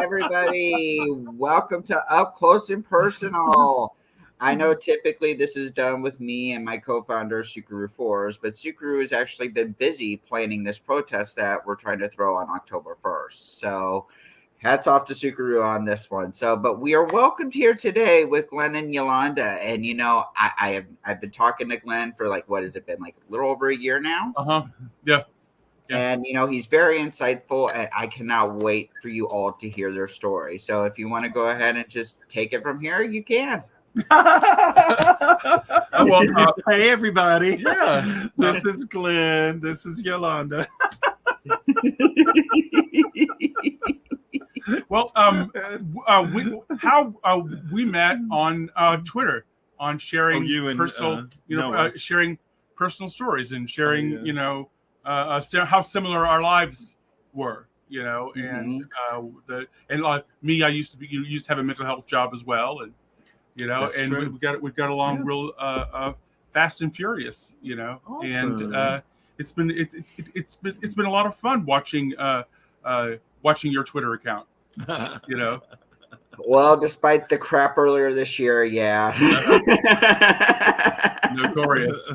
everybody. Welcome to Up Close and Personal. I know typically this is done with me and my co-founder, Sukaru Force, but Sukaru has actually been busy planning this protest that we're trying to throw on October 1st. So hats off to Sukaru on this one. But we are welcomed here today with Glen and Yolanda. And, I've been talking to Glen for what has it been, a little over a year now? Yeah. And, he's very insightful, and I cannot wait for you all to hear their story. So if you want to go ahead and just take it from here, you can. Hey, everybody. Yeah. This is Glen. This is Yolanda. Well, we met on Twitter on sharing sharing personal stories and sharing, how similar our lives were, and me, I used to have a mental health job as well, and we got along real fast and furious, Awesome. and it's been a lot of fun watching your Twitter account, Well, despite the crap earlier this year, yeah. Notorious.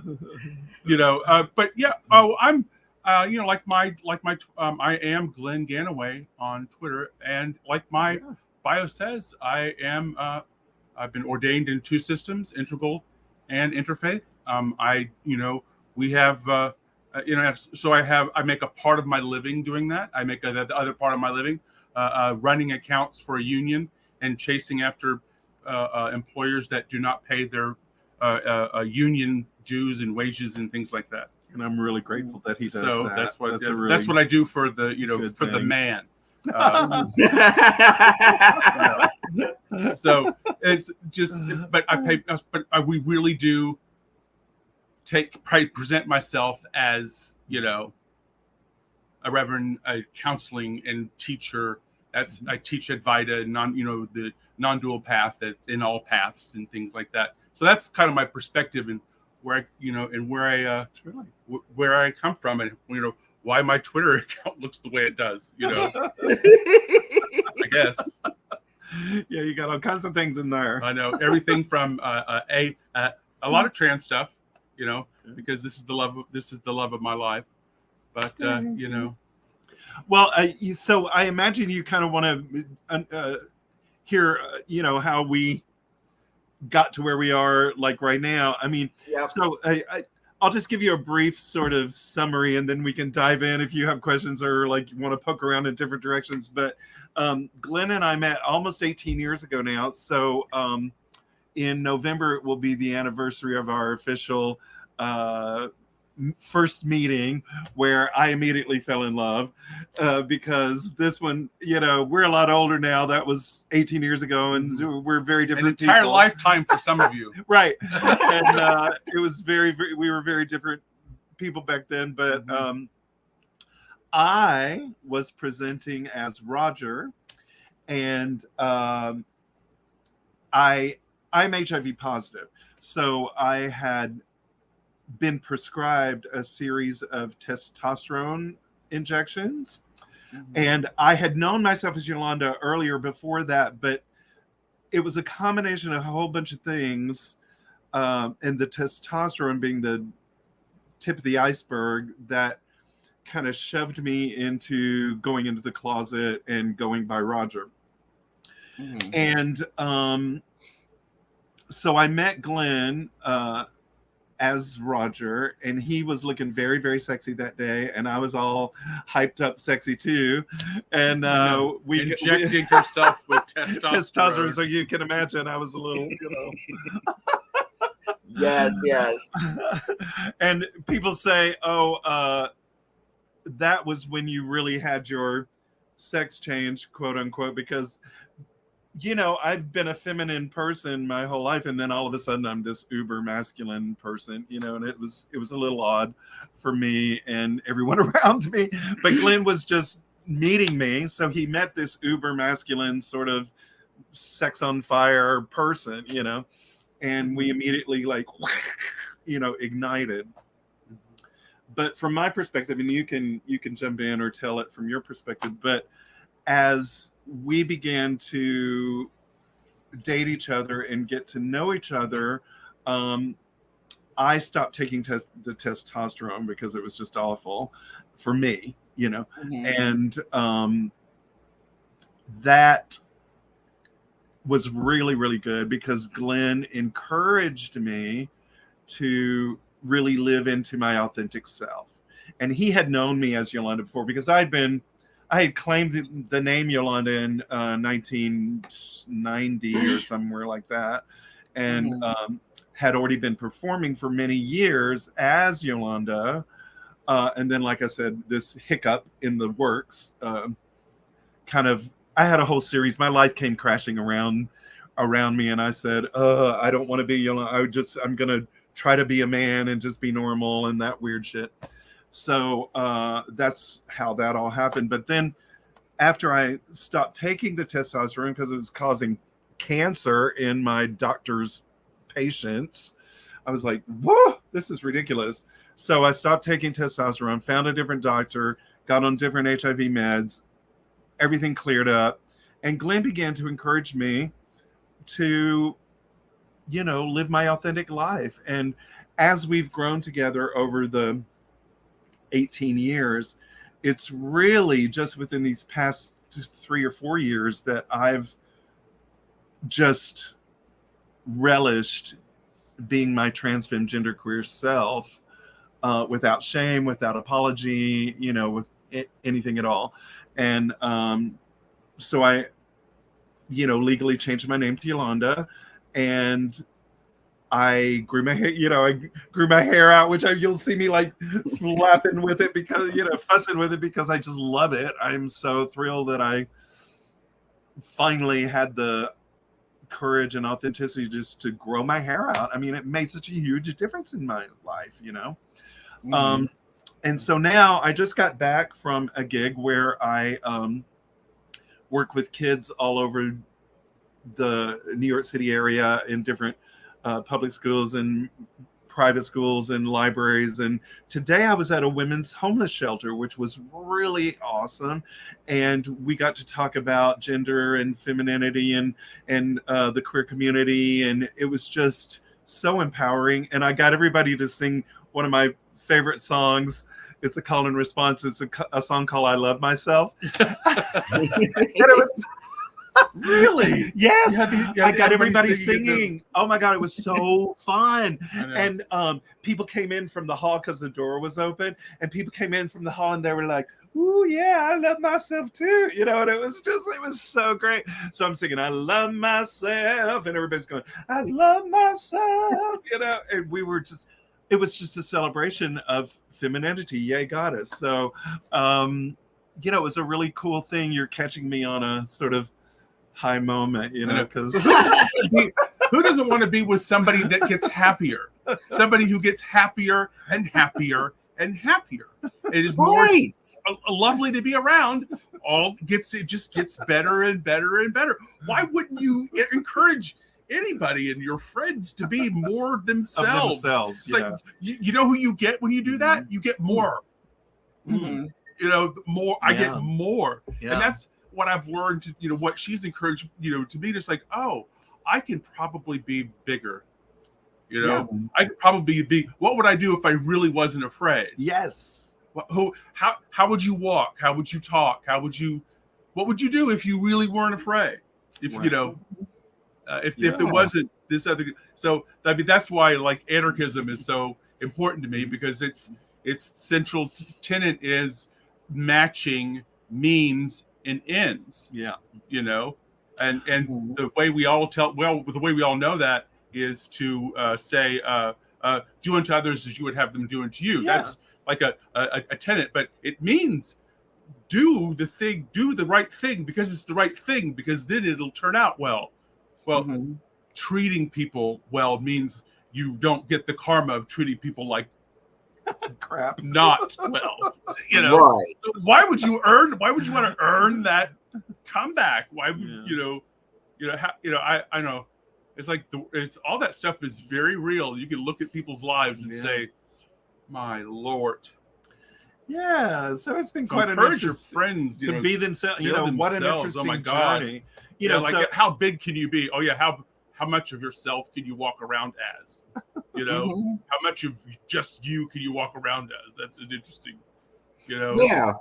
But yeah, I'm I am Glen Ganaway on Twitter, and like my bio says, I've been ordained in two systems, integral and interfaith. We have I make a part of my living doing that. I make the other part of my living running accounts for a union and chasing after employers that do not pay their union dues and wages and things like that. And I'm really grateful that he does so that. That's what I do for the the man. So it's just, we really do present myself as a reverend, a counseling and teacher. I teach Advaita, the non-dual path that's in all paths and things like that. So that's kind of my perspective and where I come from, and why my Twitter account looks the way it does. I guess. Yeah, you got all kinds of things in there. I know everything from a lot of trans stuff, because this is the love of my life. But Well, so I imagine you kind of want to hear, how we got to where we are, right now. I mean, Yep. So I'll just give you a brief sort of summary, and then we can dive in if you have questions or want to poke around in different directions. But Glen and I met almost 18 years ago now. So in November, it will be the anniversary of our official first meeting, where I immediately fell in love because this one, we're a lot older now. That was 18 years ago, and we're very different. An entire people. lifetime for some of you. Right. And it was we were very different people back then. But I was presenting as Roger, and I'm HIV positive. So I had been prescribed a series of testosterone injections, and I had known myself as Yolanda earlier before that, but it was a combination of a whole bunch of things, and the testosterone being the tip of the iceberg that kind of shoved me into going into the closet and going by Roger. And so I met Glen as Roger, and he was looking very, very sexy that day, and I was all hyped up sexy too, and we injecting herself with testosterone. So you can imagine I was a little Yes. And people say, that was when you really had your sex change, quote unquote, because I've been a feminine person my whole life, and then all of a sudden I'm this uber masculine person, and it was a little odd for me and everyone around me. But Glen was just meeting me, so he met this uber masculine sort of sex on fire person, and we immediately ignited. But from my perspective, and you can jump in or tell it from your perspective, but as we began to date each other and get to know each other, I stopped taking the testosterone because it was just awful for me, you know. Mhm. And that was really, really good because Glen encouraged me to really live into my authentic self. And he had known me as Yolanda before because I had claimed the name Yolanda in 1990 or somewhere like that, and Mhm. had already been performing for many years as Yolanda. And then, like I said, this hiccup in the works kind of, I had a whole series. My life came crashing around me, and I said, I don't want to be Yolanda. I'm gonna try to be a man and just be normal and that weird shit. So that's how that all happened. But then after I stopped taking the testosterone because it was causing cancer in my doctor's patients, I was like, whoa, this is ridiculous. So I stopped taking testosterone, found a different doctor, got on different HIV meds, everything cleared up. And Glen began to encourage me to, live my authentic life. And as we've grown together over the 18 years, it's really just within these past 3 or 4 years that I've just relished being my trans femme genderqueer self, without shame, without apology, with anything at all. And so I, legally changed my name to Yolanda, and I grew my hair, I grew my hair out, which you'll see me like flapping with it because, fussing with it because I just love it. I'm so thrilled that I finally had the courage and authenticity just to grow my hair out. I mean, it made such a huge difference in my life, Mhm. And so now I just got back from a gig where I work with kids all over the New York City area in different public schools and private schools and libraries. And today I was at a women's homeless shelter, which was really awesome. And we got to talk about gender and femininity and the queer community. And it was just so empowering. And I got everybody to sing one of my favorite songs. It's a call and response. It's a song called I Love Myself. And it was Really? Yes, you I had got everybody singing. singing. Oh my God, it was so fun. And people came in from the hall because the door was open, and people came in from the hall and they were like, "Ooh, yeah, I love myself too," and it was so great. So I'm singing, "I love myself," and everybody's going, "I love myself," and it was just a celebration of femininity. Yay, goddess. So, it was a really cool thing. You're catching me on a sort of high moment, because Who doesn't want to be with somebody that gets happier? Somebody who gets happier and happier and happier. It is more Right. lovely to be around. It just gets better and better and better. Why wouldn't you encourage anybody and your friends to be more themselves? It's like you know who you get when you do that? You get more. Mhm. More. I get Yeah. more, Yeah. and that's what I've learned. What she's encouraged, to be just like, oh, I can probably be bigger. Yeah. I could probably be. What would I do if I really wasn't afraid? Yes. How would you walk? How would you talk? What would you do if you really weren't afraid? If Right. if Yeah. there wasn't this other. So I mean, that's why like anarchism is so important to me, because its central tenet is matching means and ends. Yeah. And Mhm. the way we all know that is to say, do unto others as you would have them do unto you. Yeah. That's like a tenet, but it means do the right thing because it's the right thing, because then it'll turn out well. Well, Mhm. treating people well means you don't get the karma of treating people like Crap. not well. Right. So why would you want to earn that comeback? Why would I know it's like it's all that stuff is very real. You can look at people's lives and say, my Lord. Yeah, so it's been So quite an encourage your interest friends to be themselves. You know, build what an themselves. interesting Oh my God. journey. You know, like how big can you be? Oh yeah, how much of yourself can you walk around as? You know, how much of just you can you walk around as? That's an interesting. You know. Yeah.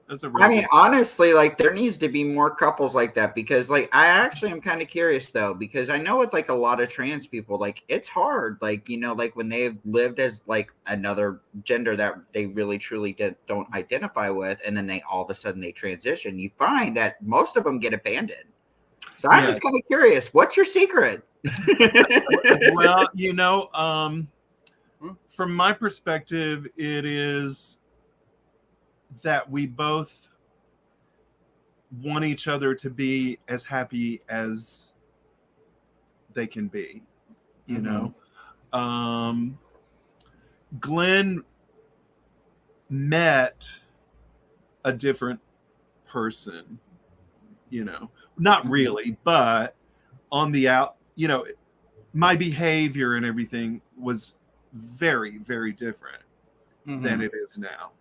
That's a I mean, honestly, like there needs to be more couples like that because, like, I actually am kind of curious though because I know with like a lot of trans people, like it's hard, like you know, like when they've lived as like another gender that they really truly don't identify with, and then they all of a sudden they transition, you find that most of them get abandoned. So I'm just kind of curious, what's your secret? Well, you know, from my perspective, it is that we both want each other to be as happy as they can be, you know. Glen met a different person, you know, not really, but on the out, you know, my behavior and everything was very, very different than it is now.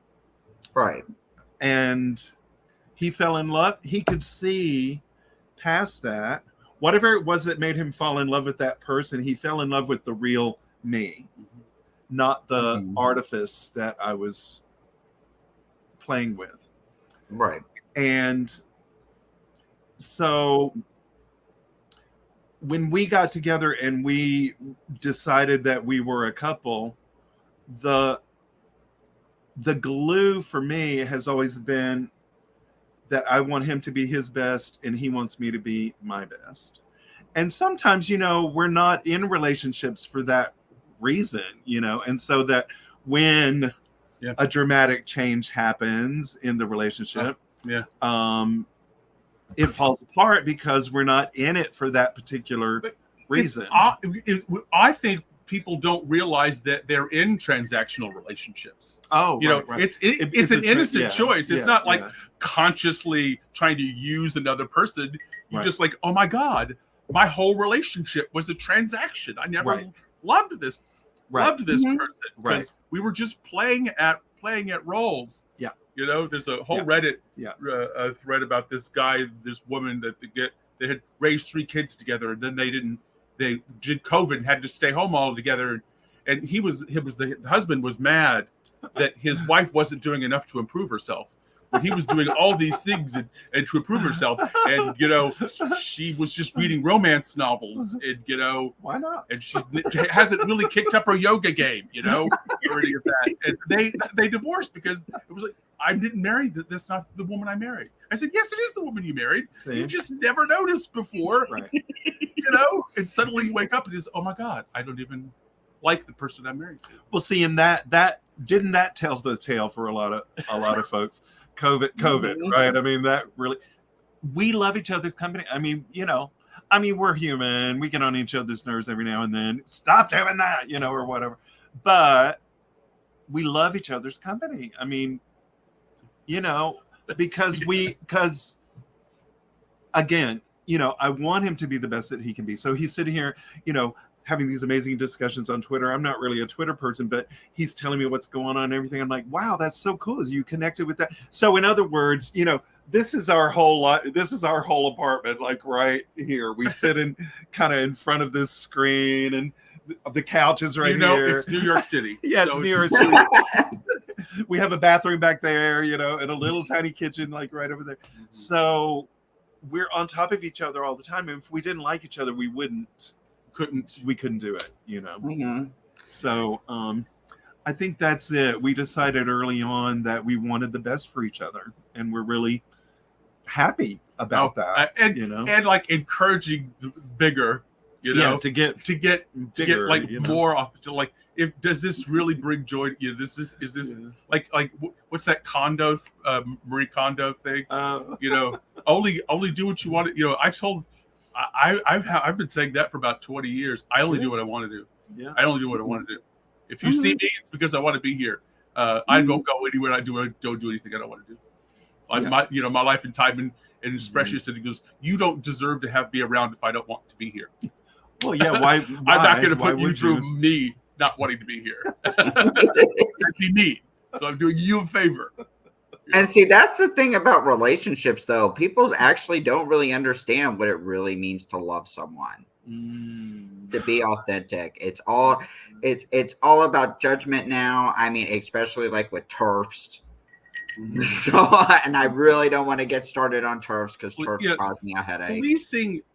Right. And he fell in love. He could see past that. Whatever it was that made him fall in love with that person, he fell in love with the real me, not the artifice that I was playing with. Right. And so when we got together and we decided that we were a couple, the glue for me has always been that I want him to be his best and he wants me to be my best. And sometimes, you know, we're not in relationships for that reason, you know, and so that when a dramatic change happens in the relationship, it falls apart because we're not in it for that particular reason. I think people don't realize that they're in transactional relationships. Oh, you know, it's an innocent choice. It's not like consciously trying to use another person. You just like, oh my God, my whole relationship was a transaction. I never loved this person because we were just playing at roles. Yeah. You know, there's a whole Reddit thread about this guy, this woman that they had raised 3 kids together, and then they did COVID and had to stay home all together. And the husband was mad that his wife wasn't doing enough to improve herself. But he was doing all these things and to improve herself. And, you know, she was just reading romance novels and, you know. Why not? And she hasn't really kicked up her yoga game, you know, or any of that. And they divorced because it was like, I didn't marry that's not the woman I married. I said, yes, it is the woman you married. See? You just never noticed before. Right. You know, and suddenly you wake up and it's, oh my God, I don't even like the person I'm married to. Well, see, and that didn't that tell the tale for a lot of folks. COVID, right? I mean, that really, we love each other's company. I mean, you know, we're human. We get on each other's nerves every now and then. Stop doing that, you know, or whatever. But we love each other's company. I mean, you know, because again, you know, I want him to be the best that he can be. So he's sitting here, you know, having these amazing discussions on Twitter. I'm not really a Twitter person, but he's telling me what's going on and everything. I'm like, wow, that's so cool. Is you connected with that? So in other words, you know, this is our whole apartment, like right here. We sit in kind of in front of this screen and the couch is right here. It's New York City. Yeah, it's New York City. We have a bathroom back there, you know, and a little tiny kitchen like right over there. So we're on top of each other all the time. And if we didn't like each other, we couldn't do it, you know. So I think that's it. We decided early on that we wanted the best for each other, and we're really happy about that. And you know, and like encouraging bigger, you know, to get bigger, like more off. To like, does this really bring joy? You know, is this like what's that Kondo Marie Kondo thing? You know, only do what you want to. You know, I've been saying that for about 20 years. I only do what I want to do. Yeah. I only do what I want to do. If you see me, it's because I want to be here. I don't go anywhere. I don't do anything I don't want to do. My life and time and his precious. And he goes, you don't deserve to be around if I don't want to be here. Well, yeah. Why? I'm not going to put you through me not wanting to be here. That'd be mean. So I'm doing you a favor. And see, that's the thing about relationships, though. People actually don't really understand what it really means to love someone, to be authentic. It's all about judgment now. I mean, especially like with TERFs. So, and I really don't want to get started on TERFs because TERFs cause me a headache.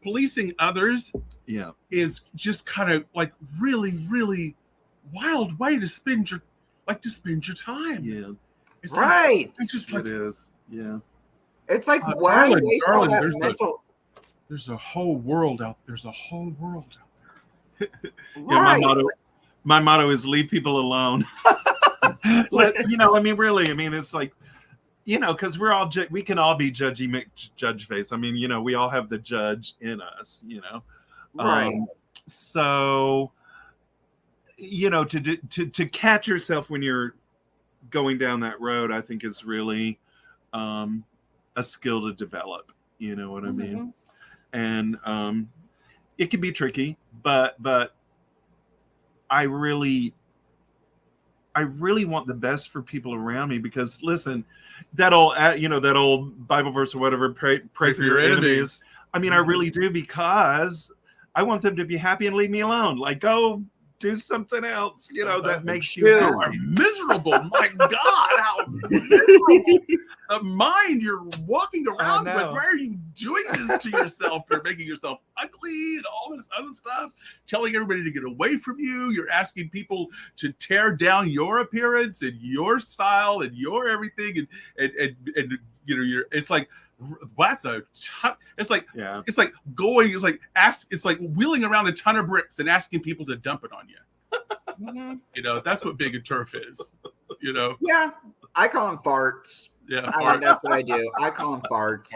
Policing others, is just kind of like really, really wild way to spend your time. Yeah. It's right. It is. Yeah. It's like, why waste all that mental? There's a whole world out there. Right. My motto is leave people alone. Really, it's like, because we can all be judge face. I mean, we all have the judge in us, Right. So, to catch yourself when you're going down that road, I think is really a skill to develop. You know what I mean? And it can be tricky, but I really want the best for people around me, because listen, that old Bible verse or whatever, pray for your enemies. I mean, I really do, because I want them to be happy and leave me alone. Like, go do something else, that makes you miserable. My God, how miserable. The mind you're walking around with. Why are you doing this to yourself? You're making yourself ugly and all this other stuff, telling everybody to get away from you. You're asking people to tear down your appearance and your style and your everything. And it's like, that's it's like wheeling around a ton of bricks and asking people to dump it on you. That's what big and turf is. Yeah, I call them farts. Yeah, I mean, that's what I do. I call them farts.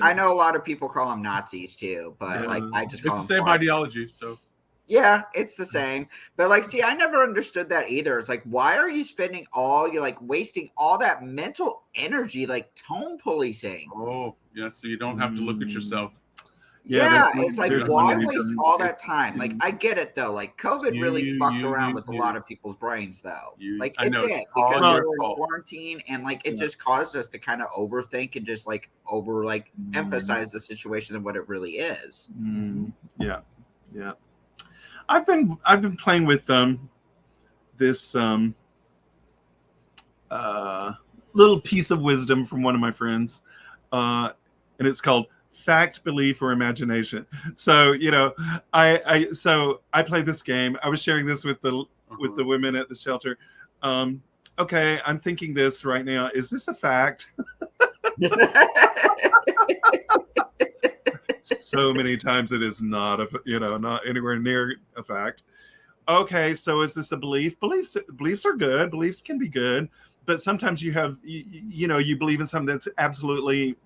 I know a lot of people call them Nazis too, but I just call them it's the same farts. ideology. So yeah, it's the same. But see, I never understood that either. It's like, why are you spending wasting all that mental energy, like tone policing? Oh, yeah. So you don't have to look at yourself. Yeah, it's like, why waste all that time? Like, I get it though. Like, COVID really fucked around with a lot of people's brains, though. It did, because we were in quarantine, and it just caused us to kind of overthink and just emphasize the situation and what it really is. Yeah. I've been playing with this little piece of wisdom from one of my friends, and it's called fact, belief, or imagination. So I played this game. I was sharing this with the women at the shelter. Okay, I'm thinking this right now. Is this a fact? So many times it is not not anywhere near a fact. Okay, so is this a belief? Beliefs are good. Beliefs can be good, but sometimes you have you believe in something that's absolutely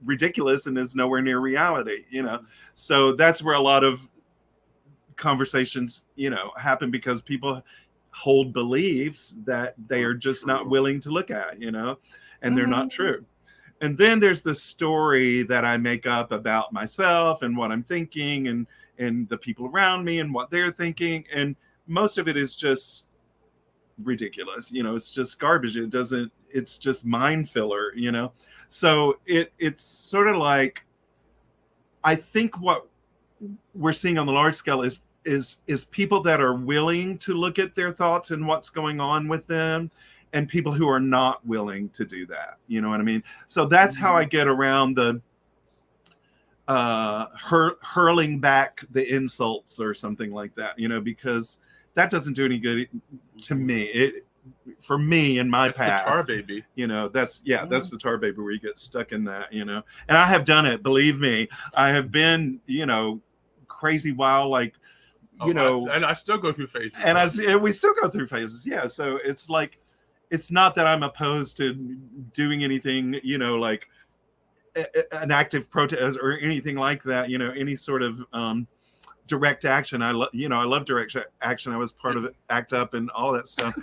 ridiculous and is nowhere near reality. So that's where a lot of conversations happen, because people hold beliefs that they are just not willing to look at, and they're not true. And then there's the story that I make up about myself and what I'm thinking and the people around me and what they're thinking. And most of it is just ridiculous. It's just garbage. It's just mind filler, So it's sort of like, I think what we're seeing on the large scale is people that are willing to look at their thoughts and what's going on with them, and people who are not willing to do that. You know what I mean? So that's how I get around the hurling back the insults or something like that, because that doesn't do any good to me. For me in my path, the tar baby. That's the tar baby, where you get stuck in that, And I have done it. Believe me, I have been, crazy wild, and I still go through phases. And we still go through phases. Yeah. So it's like, it's not that I'm opposed to doing anything, like an active protest or anything like that, any sort of direct action. I love direct action. I was part of ACT UP and all that stuff.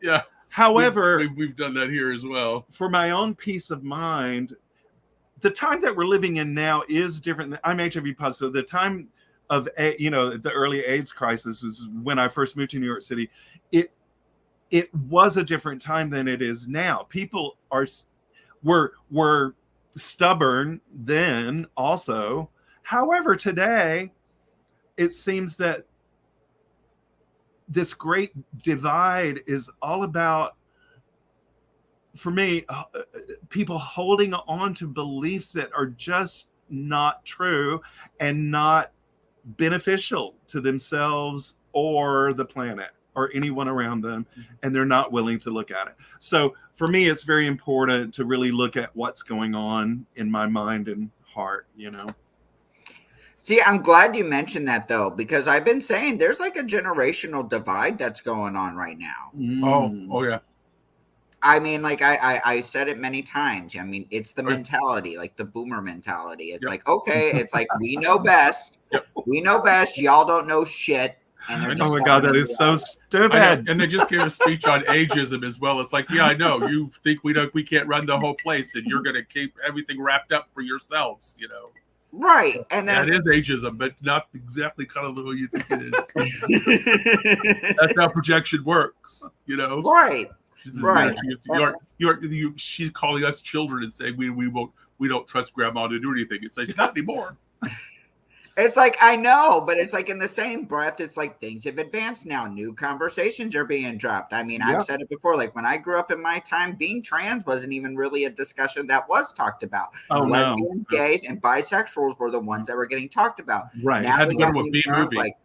Yeah. However, we've done that here as well. For my own peace of mind, the time that we're living in now is different. I'm HIV positive. The time of the early AIDS crisis was when I first moved to New York City. it was a different time than it is now. People were stubborn then also. However, today it seems that this great divide is all about, for me, people holding on to beliefs that are just not true and not beneficial to themselves or the planet or anyone around them, and they're not willing to look at it. So for me, it's very important to really look at what's going on in my mind and heart, you know. See, I'm glad you mentioned that though, because I've been saying there's like a generational divide that's going on right now. Oh yeah. I mean, like I said it many times. I mean, it's the mentality, like the boomer mentality. It's like, okay, it's like we know best. We know best. Y'all don't know shit. And they're just oh my God, that is so stupid. And they just gave a speech on ageism as well. It's like, yeah, I know. You think we can't run the whole place, and you're gonna keep everything wrapped up for yourselves, you know. Right. And then that is ageism, but not exactly kind of the way you think it is. That's how projection works, you know. Right. Right. She's calling us children and saying we don't trust grandma to do anything. It's like, not anymore. It's like, I know, but it's like in the same breath, it's like things have advanced now. New conversations are being dropped. I mean, I've said it before, like when I grew up in my time, being trans wasn't even really a discussion that was talked about. Lesbians, gays, and bisexuals were the ones that were getting talked about. Right. Now we got new terms like,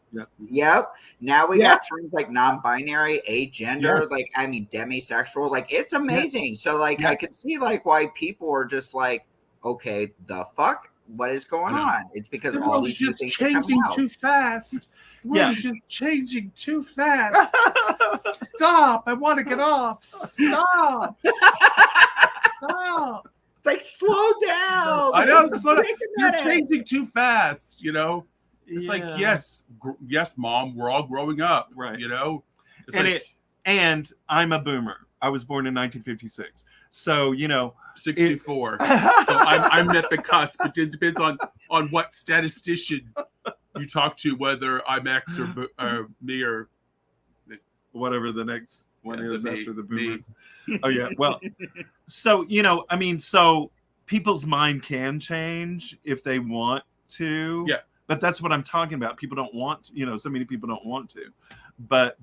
now we got terms like non-binary, agender, like, I mean, demisexual. Like, it's amazing. So, like, I could see, like, why people are just like, okay, the fuck? What is going on? It's because all these just things changing too fast. We're just changing too fast. Stop! I want to get off. Stop! Stop! It's like, slow down. I know. Slow down. You're changing too fast. You know. It's like, yes, mom. We're all growing up, right? You know. And I'm a boomer. I was born in 1956. So, you know, 64. So I'm at the cusp. It depends on what statistician you talk to, whether I'm X or me or whatever the next one is after the boomers. Oh yeah. Well, so, you know, I mean, so people's mind can change if they want to. Yeah. But that's what I'm talking about. People don't want to, you know, so many people don't want to. But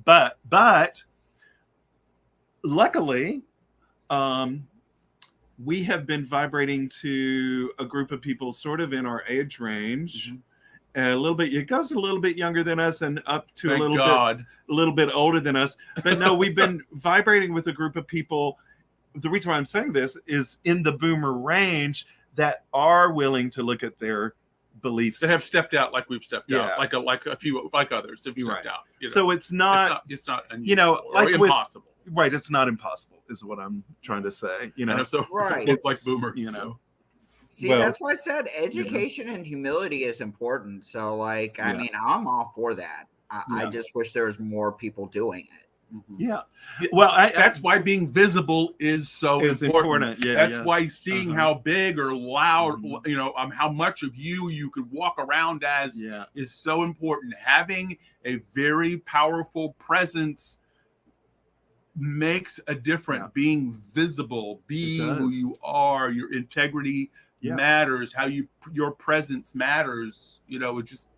luckily, we have been vibrating to a group of people sort of in our age range, a little bit. It goes a little bit younger than us and up to a little bit older than us. But no, we've been vibrating with a group of people. The reason why I'm saying this is in the boomer range that are willing to look at their beliefs, that have stepped out like we've stepped out, like a few like others have stepped out. You know? So it's not you know, like impossible. Right, it's not impossible, is what I'm trying to say. You know, so right, like boomers, you know. See, that's why I said education and humility is important. So, like, I mean, I'm all for that. I just wish there was more people doing it. Yeah. Well, that's why being visible is so important. Yeah, that's why seeing how big or loud, you know, how much of you could walk around as is so important. Having a very powerful presence makes a difference. Being visible, being who you are, your integrity matters. How your presence matters. You know, it just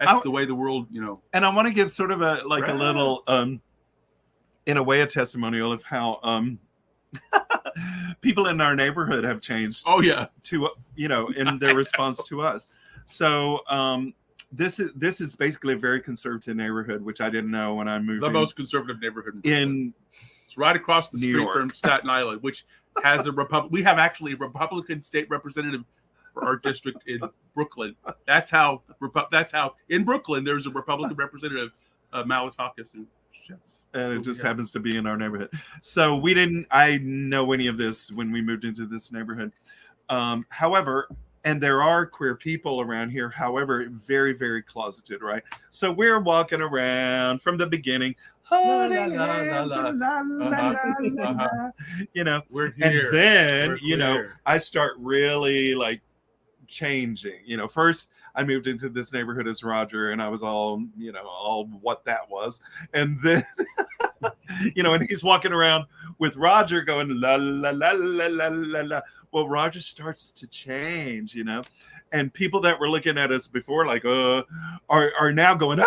that's the way the world. You know. And I want to give sort of a little, in a way, a testimonial of how people in our neighborhood have changed. Oh yeah, to you know, in their response to us. So this is basically a very conservative neighborhood, which I didn't know when I moved. The most conservative neighborhood in it's right across the street from Staten Island, which has a We have actually a Republican state representative for our district in Brooklyn. That's how in Brooklyn there's a Republican representative, Malatakis, and it just happens to be in our neighborhood. So I know any of this when we moved into this neighborhood. However, and there are queer people around here, however, very, very closeted, right? So we're walking around from the beginning, you know, we're here. And then, you know, I start really like changing. You know, first I moved into this neighborhood as Roger, and I was all, you know, all what that was. And then And he's walking around with Roger going la la la la la la la. Well, Roger starts to change, and people that were looking at us before like are now going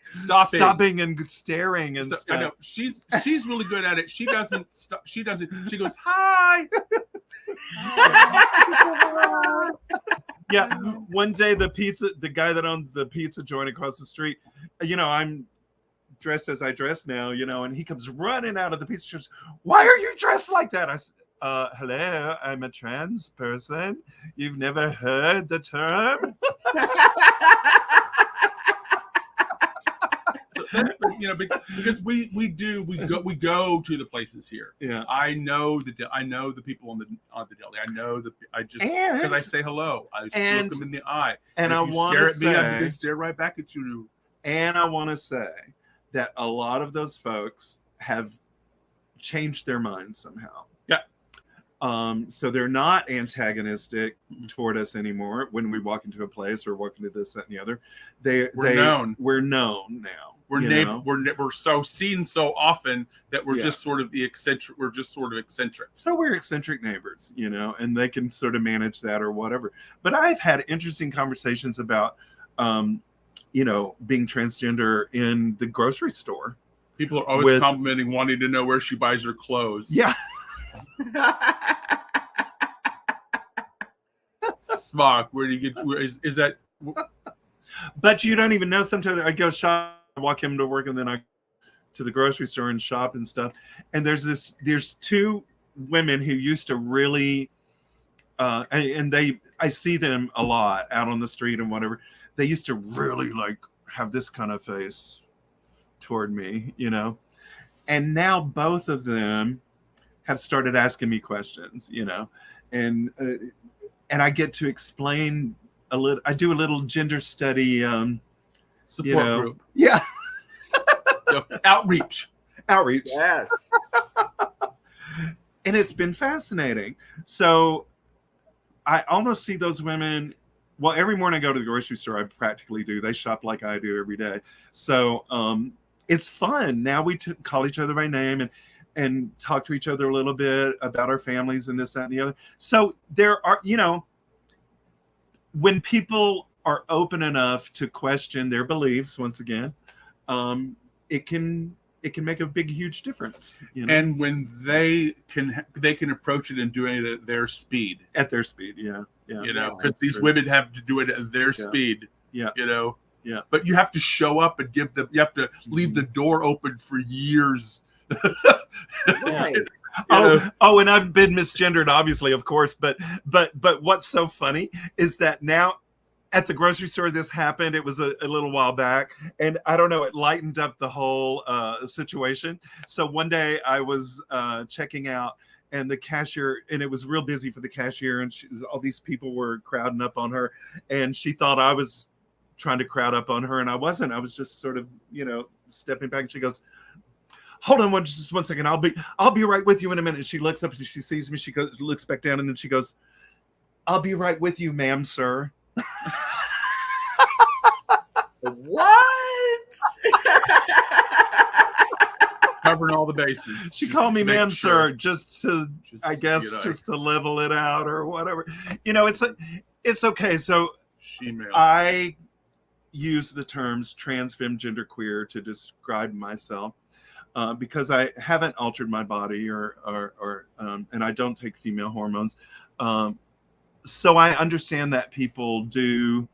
stopping and staring and stuff. I know she's really good at it. She doesn't stop. She goes hi. Yeah, one day the guy that owned the pizza joint across the street, I'm dressed as I dress now, and he comes running out of the pizza joint. Why are you dressed like that? I said, hello, I'm a trans person. You've never heard the term? So that's because we go to the places here. Yeah, I know the people on the deli. Because I say hello. I just look them in the eye. And if you stare at me, I can just stare right back at you. And I want to say that a lot of those folks have changed their minds somehow. Yeah. So they're not antagonistic toward us anymore when we walk into a place or walk into this, that, and the other. We're known. We're known now. We're so seen so often that we're just sort of eccentric. So we're eccentric neighbors, and they can sort of manage that or whatever. But I've had interesting conversations about, being transgender in the grocery store. People are always complimenting, wanting to know where she buys her clothes. Yeah. Smock, where do you get? Is that? But you don't even know. Sometimes I go shop, I walk him to work, and then I to the grocery store and shop and stuff. And there's two women who used to really, I see them a lot out on the street and whatever. They used to really have this kind of face toward me, and now both of them have started asking me questions, and I get to explain a little. I do a little gender study support group. Yeah. Outreach. Yes. And it's been fascinating. So I almost see those women. Well, every morning I go to the grocery store, I practically do. They shop like I do every day. So it's fun. Now we call each other by name and talk to each other a little bit about our families and this, that, and the other. So there are, when people are open enough to question their beliefs, once again, it can make a big, huge difference. And when they can approach it and do it at their speed. At their speed, yeah. Because these women have to do it at their speed. Yeah. Yeah. But you have to show up and you have to leave the door open for years. Right. And I've been misgendered, obviously, of course, but what's so funny is that now at the grocery store this happened. It was a little while back, and I don't know, it lightened up the whole situation. So one day I was checking out, and the cashier, and it was real busy for the cashier, and all these people were crowding up on her, and she thought I was trying to crowd up on her, and I wasn't. I was just sort of, stepping back, and she goes, hold on just one second. I'll be right with you in a minute. And she looks up and she sees me. She looks back down, and then she goes, I'll be right with you, ma'am, sir. What? Covering all the bases. She called me ma'am, sir, just to level it out or whatever. It's okay. So I use the terms trans, femme, gender, queer to describe myself. Because I haven't altered my body or and I don't take female hormones. So I understand that people do,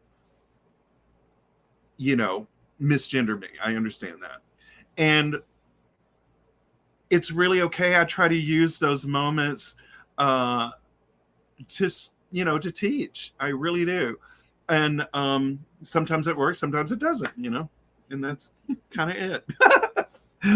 misgender me. I understand that. And it's really okay. I try to use those moments to teach. I really do. And sometimes it works, sometimes it doesn't, and that's kind of it.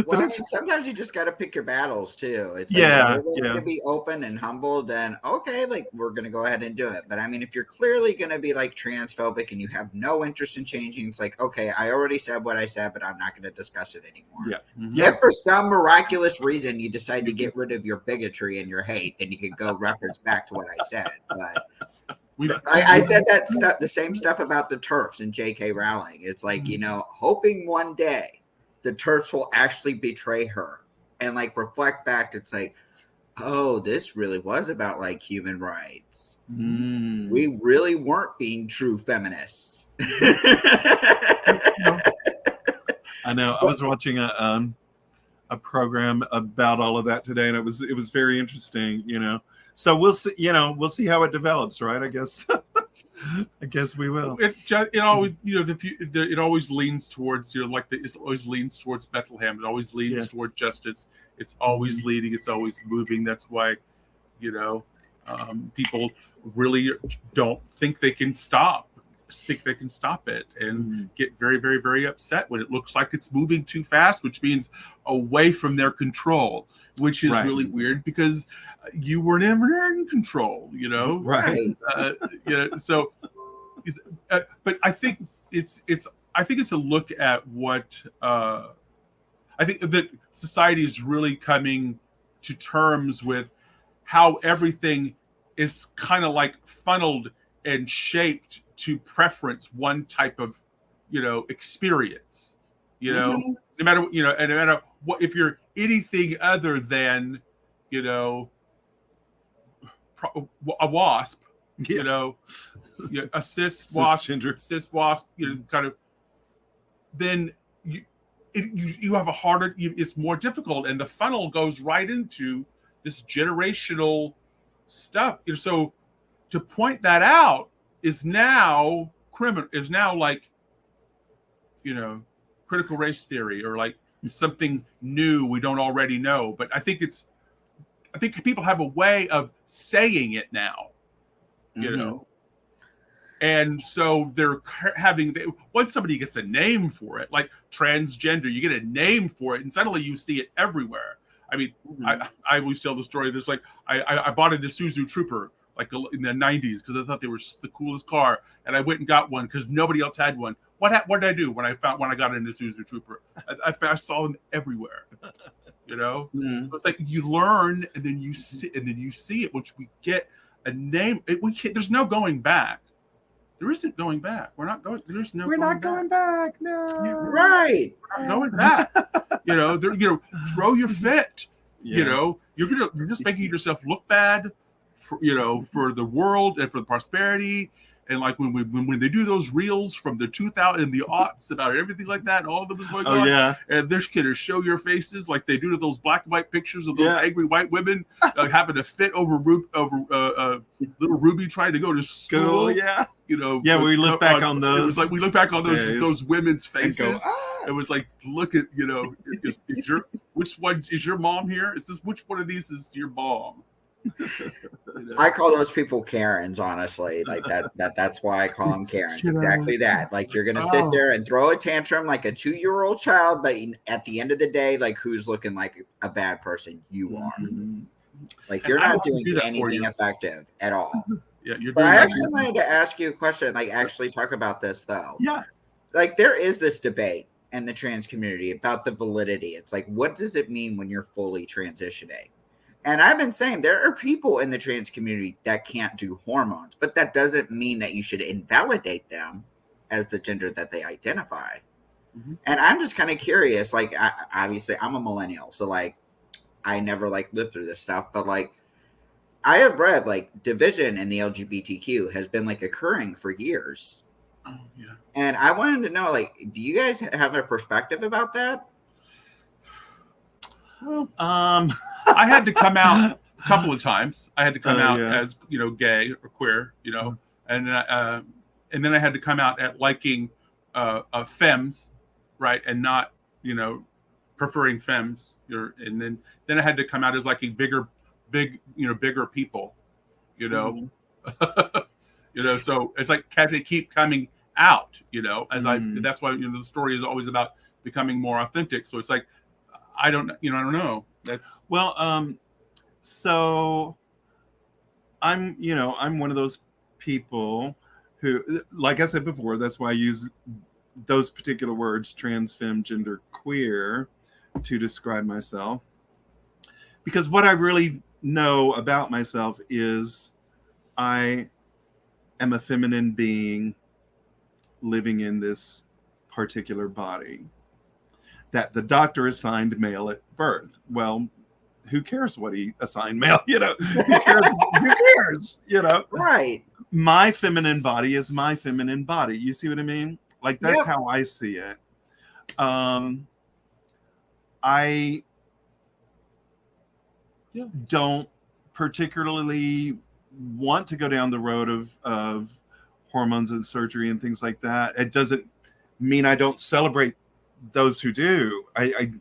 Well, sometimes you just got to pick your battles too. It's if you're going to be open and humble, then okay, we're going to go ahead and do it. But I mean, if you're clearly going to be transphobic and you have no interest in changing, it's okay, I already said what I said, but I'm not going to discuss it anymore. Yeah. Mm-hmm. If for some miraculous reason you decide to get rid of your bigotry and your hate, then you could go reference back to what I said. But I said that stuff, the same stuff about the TERFs and J.K. Rowling. It's like, hoping one day the TERFs will actually betray her and like reflect back. It's like, oh, this really was about like human rights. We really weren't being true feminists. I know. I was watching a program about all of that today, and it was very interesting. So we'll see. We'll see how it develops, right? I guess. I guess we will. It always, it always leans towards, it always leans towards Bethlehem. It always leans toward justice. It's always leading. It's always moving. That's why, people really don't think they can stop it and get very, very, very upset when it looks like it's moving too fast, which means away from their control, which is really weird because you were never in control, Right. So, but I think it's a look at what I think that society is really coming to terms with how everything is kind of like funneled and shaped to preference one type of, experience, no matter, and no matter what, if you're anything other than, a wasp, a cis wasp, kind of, then you have a harder, it's more difficult, and the funnel goes right into this generational stuff. So to point that out is now criminal, is now like, critical race theory or like something new we don't already know. But I think people have a way of saying it now, and so they're once somebody gets a name for it, like transgender, you get a name for it, and suddenly you see it everywhere. I mean, I always tell the story of this. Like, I bought a Isuzu Trooper like in the 90s because I thought they were the coolest car, and I went and got one because nobody else had one. What did I do when I got an Isuzu Trooper? I saw them everywhere. So it's like you learn, and then you see it. Once we get a name, there's no going back. There isn't going back. We're not going. There's no. We're not going back. No. Right. We're not going back. Throw your fit. You're just making yourself look bad, for the world and for the prosperity. And like when they do those reels from the 2000 and the aughts about everything like that, all of them is going on. Yeah. And they're going to show your faces like they do to those black and white pictures of those angry white women having to fit over little Ruby trying to go to school. We look back on those. It was like we look back on those women's faces. Go, It was like, look at which one is your mom here? Which one of these is your mom? I call those people Karens, honestly. Like that's why I call them Karens. Exactly that. Like you're gonna sit there and throw a tantrum like a 2-year-old child, but at the end of the day, like who's looking like a bad person? You are. Like you're not doing anything effective at all. But I actually wanted to ask you a question. Like actually talk about this though. Yeah. Like there is this debate in the trans community about the validity. It's like, what does it mean when you're fully transitioning? And I've been saying there are people in the trans community that can't do hormones, but that doesn't mean that you should invalidate them as the gender that they identify. And I'm just kind of curious, like, obviously I'm a millennial, so like I never like lived through this stuff, but like I have read like division in the LGBTQ has been like occurring for years. And I wanted to know, like, do you guys have a perspective about that? I had to come out a couple of times. I had to come out as gay or queer, and then I had to come out at liking femmes, right, and not preferring femmes. And then I had to come out as liking bigger people, So it's like had to keep coming out, as that's why the story is always about becoming more authentic. So it's like I don't know. That's so I'm one of those people who, like I said before, that's why I use those particular words, trans, femme, gender, queer, to describe myself. Because what I really know about myself is I am a feminine being living in this particular body that the doctor assigned male at birth. Well, who cares what he assigned male? You know, who cares? Who cares? You know, Right. My feminine body is my feminine body. You see what I mean? Like, that's Yep. how I see it. I don't particularly want to go down the road of hormones and surgery and things like that. It doesn't mean I don't celebrate those who do. I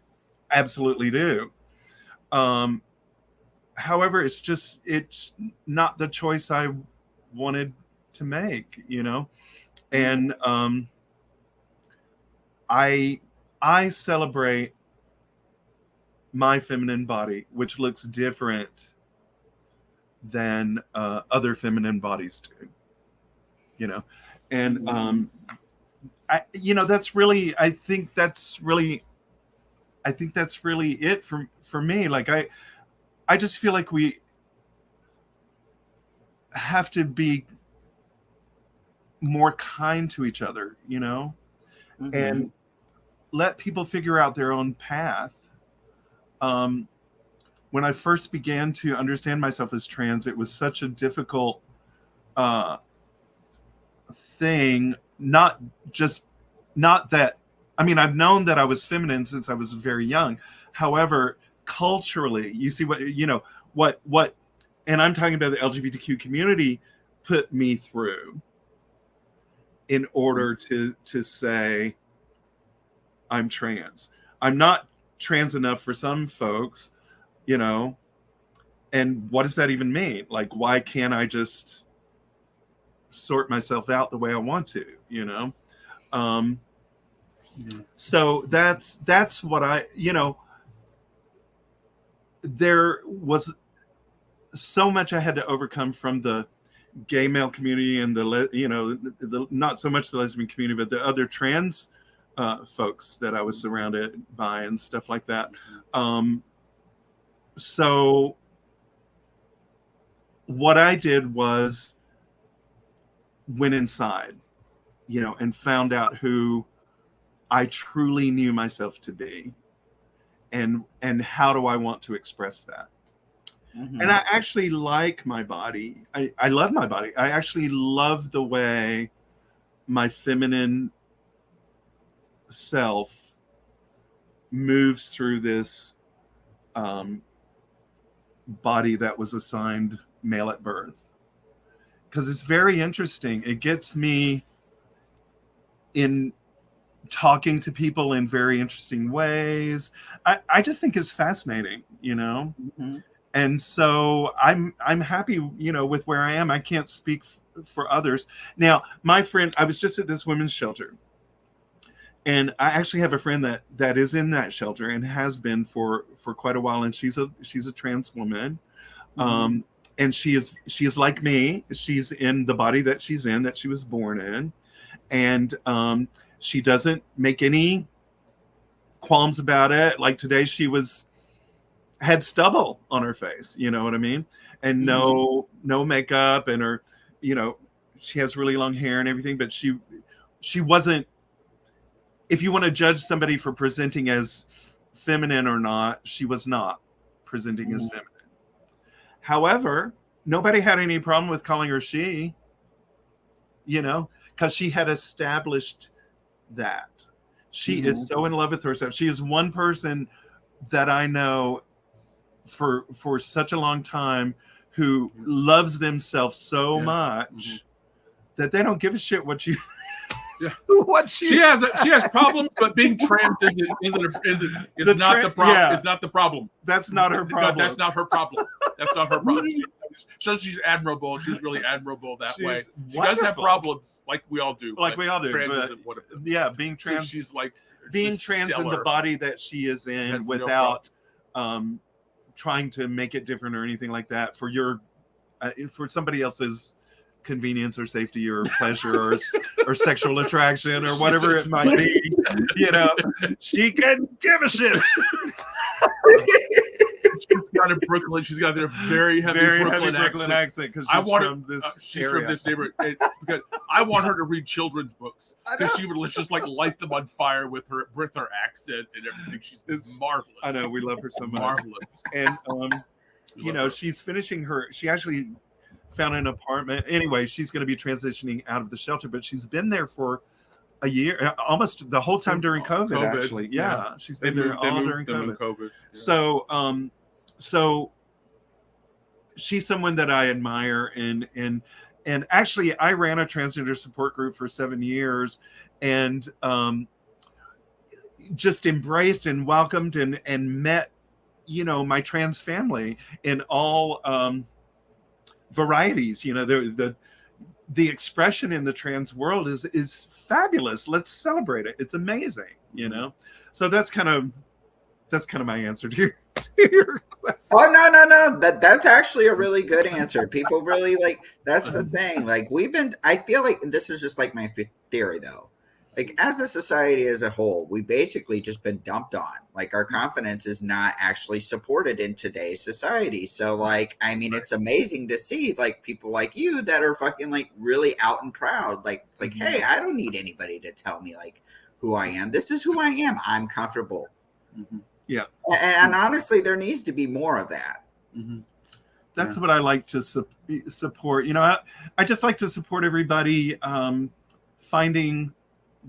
absolutely do. However, it's not the choice I wanted to make, you know? And I celebrate my feminine body, which looks different than other feminine bodies do, you know? And that's really, I think that's really it for me. Like, I just feel like we have to be more kind to each other, you know, and let people figure out their own path. When I first began to understand myself as trans, it was such a difficult thing. Not that, I mean, I've known that I was feminine since I was very young. However, culturally, you see what, and I'm talking about the LGBTQ community, put me through in order to say I'm trans. I'm not trans enough for some folks, you know, and what does that even mean? Like, why can't I just sort myself out the way I want to, you know? So that's what I, you know, there was so much I had to overcome from the gay male community and the not so much the lesbian community, but the other trans folks that I was surrounded by and stuff like that. So what I did was went inside, you know, and found out who I truly knew myself to be, and how do I want to express that. And I actually like my body. I love my body. I actually love the way my feminine self moves through this body that was assigned male at birth. Because it's very interesting. It gets me in talking to people in very interesting ways. I just think it's fascinating, you know? And so I'm happy, you know, with where I am. I can't speak for others. Now, my friend, I was just at this women's shelter, and I actually have a friend that is in that shelter and has been for quite a while. And she's a trans woman. And she is like me. She's in the body that she's in, that she was born in. And she doesn't make any qualms about it. Like today, she had stubble on her face, you know what I mean? And no makeup, and her, you know, she has really long hair and everything, but she wasn't, if you want to judge somebody for presenting as feminine or not, she was not presenting as feminine. However, nobody had any problem with calling her she, you know, because she had established that. She is so in love with herself. She is one person that I know for such a long time who loves themselves so much that they don't give a shit what you she has problems, but being trans is not the problem. It's not the problem. That's not her problem. That's not her problem. That's not her problem. So she's admirable. She's really admirable that way. She does have problems, like we all do. Like we all do. Trans isn't one of them. Yeah, being trans. So she's like being trans in the body that she is in without trying to make it different or anything like that for for somebody else's convenience or safety or pleasure or sexual attraction or whatever it might be, you know, she can give a shit. she's got a Brooklyn. She's got a very heavy Brooklyn accent because she's from this neighborhood. Because I want her to read children's books because she would just like light them on fire with her accent and everything. She's marvelous. I know, we love her so much. Marvelous. And she's finishing she actually found an apartment. Anyway, she's going to be transitioning out of the shelter, but she's been there for a year, almost the whole time during COVID. Actually, yeah. She's been there all during COVID. Yeah. So she's someone that I admire, and actually I ran a transgender support group for 7 years, and just embraced and welcomed and met, my trans family in all varieties. The expression in the trans world is fabulous. Let's celebrate it. It's amazing, So that's kind of my answer to your question. Oh, no. That's actually a really good answer. People really that's the thing. I feel like this is just like my theory though. As a society as a whole, we basically just been dumped on. Our confidence is not actually supported in today's society. So it's amazing to see people like you that are fucking really out and proud. Hey, I don't need anybody to tell me who I am. This is who I am. I'm comfortable. Mm-hmm. Yeah. And honestly, there needs to be more of that. Mm-hmm. That's what I like to support. I just like to support everybody finding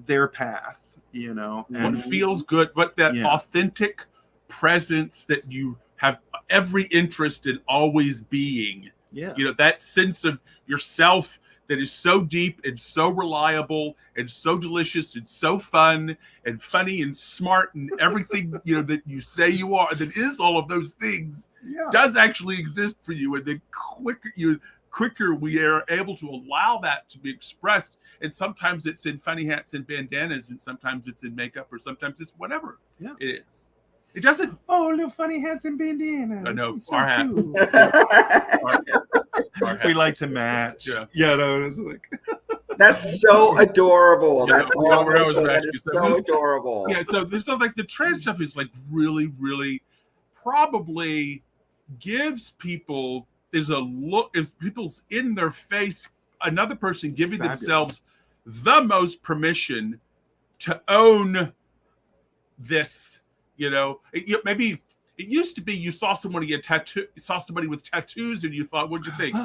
their path, and what feels good, but that authentic presence that you have every interest in always being. Yeah. That sense of yourself that is so deep and so reliable and so delicious and so fun and funny and smart and everything that you say you are, that is all of those things, does actually exist for you. And the quicker we are able to allow that to be expressed, and sometimes it's in funny hats and bandanas, and sometimes it's in makeup, or sometimes it's whatever it is. It doesn't. Oh, little funny hats and bandanas. I know, so our hats. Our hats. We like to match. Yeah, no, it's that's so adorable. Yeah, that's all that is so adorable. Yeah, so there's stuff the trans stuff is really, really probably gives people is people's in their face, another person giving themselves the most permission to own this, maybe it used to be you saw somebody saw somebody with tattoos and you thought, what'd you think?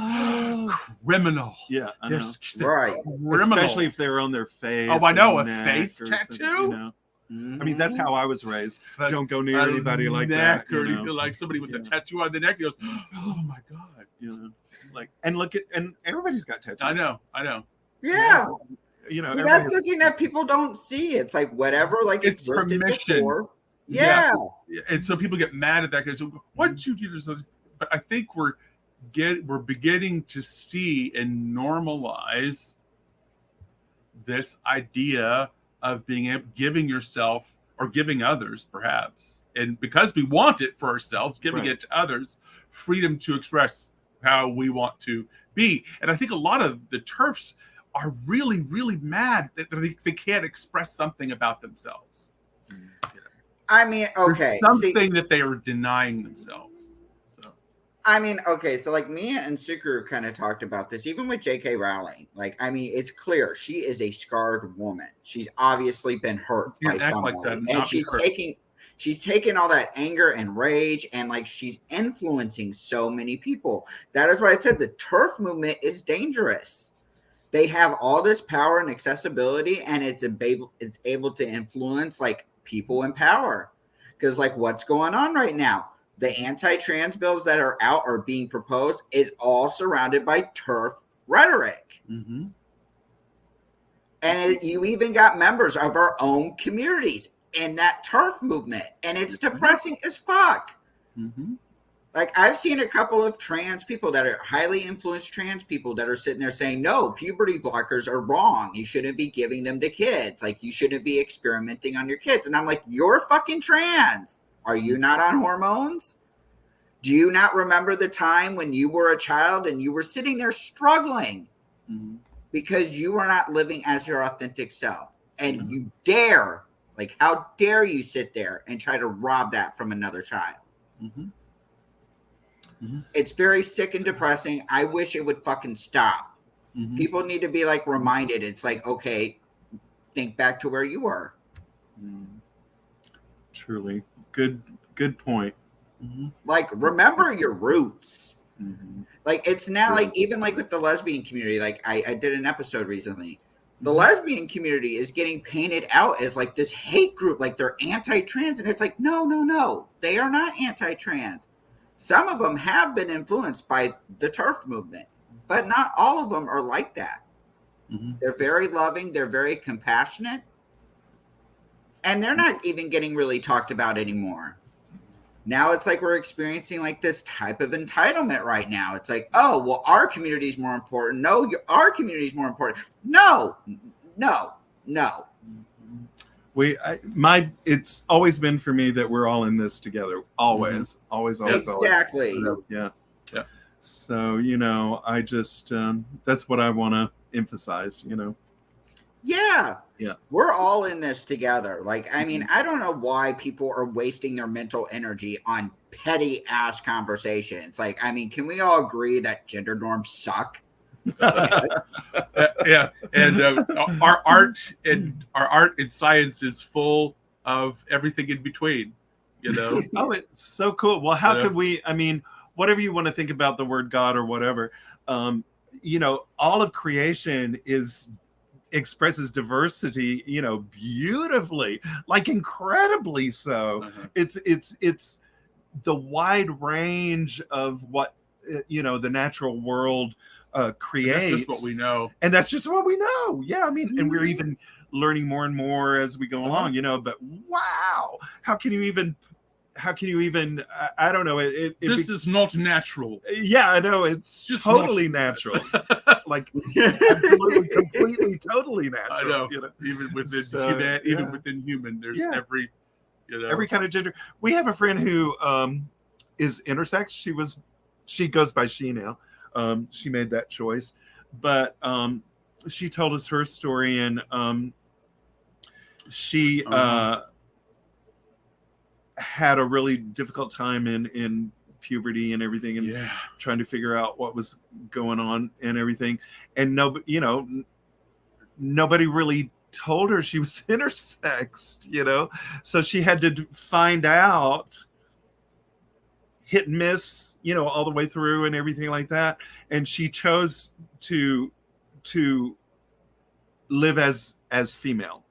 Criminal. Yeah, I know. Right. Especially if they're on their face. Oh, I know, a face tattoo. I mean, that's how I was raised. Don't go near anybody like that. Or like somebody with a tattoo on the neck. He goes, oh my God. And everybody's got tattoos. I know. Yeah. That's the thing that people don't see. It's whatever, it's permission. Before. Yeah. And so people get mad at that because what did you do? But I think we're beginning to see and normalize this idea of giving yourself or giving others, perhaps, and because we want it for ourselves, giving it to others, freedom to express how we want to be. And I think a lot of the TERFs are really, really mad that they can't express something about themselves. I mean, okay, something that they are denying themselves. So, I mean, okay, so me and Sukru kind of talked about this, even with J.K. Rowling. it's clear she is a scarred woman. She's obviously been hurt by somebody, and she's taking all that anger and rage, and she's influencing so many people. That is why I said the TERF movement is dangerous. They have all this power and accessibility, and it's able to influence people in power. Because what's going on right now? The anti-trans bills that are out or being proposed is all surrounded by TERF rhetoric. Mm-hmm. And you even got members of our own communities in that TERF movement, and it's depressing as fuck. Mm-hmm. I've seen a couple of trans people that are highly influenced trans people that are sitting there saying, no, puberty blockers are wrong. You shouldn't be giving them to kids. You shouldn't be experimenting on your kids. And I'm like, you're fucking trans. Are you not on hormones? Do you not remember the time when you were a child and you were sitting there struggling because you were not living as your authentic self? And you dare, how dare you sit there and try to rob that from another child? Mm-hmm. It's very sick and depressing. I wish it would fucking stop. People need to be like reminded. It's like, okay, think back to where you were. Truly. Good point. Like, remember your roots. Like, it's now like, even like with the lesbian community, like I did an episode recently. The lesbian community is getting painted out as like this hate group, like they're anti-trans. And it's like, no. They are not anti-trans. Some of them have been influenced by the TERF movement, but not all of them are like that. They're very loving. They're very compassionate. And they're not even getting really talked about anymore. Now it's like we're experiencing like this type of entitlement right now. It's like, oh, well, our community is more important. No, our community is more important. No. It's always been for me that we're all in this together. Always. Exactly. Yeah. So, I just, that's what I want to emphasize, Yeah. Yeah. We're all in this together. Like, I mean, I don't know why people are wasting their mental energy on petty ass conversations. Like, I mean, can we all agree that gender norms suck? Yeah. And our art and science is full of everything in between, Oh, it's so cool. Well, how could we, I mean, whatever you want to think about the word God or whatever, all of creation expresses diversity, beautifully, like incredibly so. It's the wide range of what the natural world creates. And that's just what we know. And that's just what we know. Yeah, I mean, and we're even learning more and more as we go along, but wow, how can you even I don't know, this is not natural. Yeah, I know, it's just totally natural. Like absolutely, completely, totally natural. I know. Even within within human, there's every kind of gender. We have a friend who is intersex. She goes by she now. She made that choice, but she told us her story, and she had a really difficult time in puberty and everything, and trying to figure out what was going on and everything, and nobody really told her she was intersexed, so she had to find out, hit and miss, all the way through and everything like that, and she chose to live as female.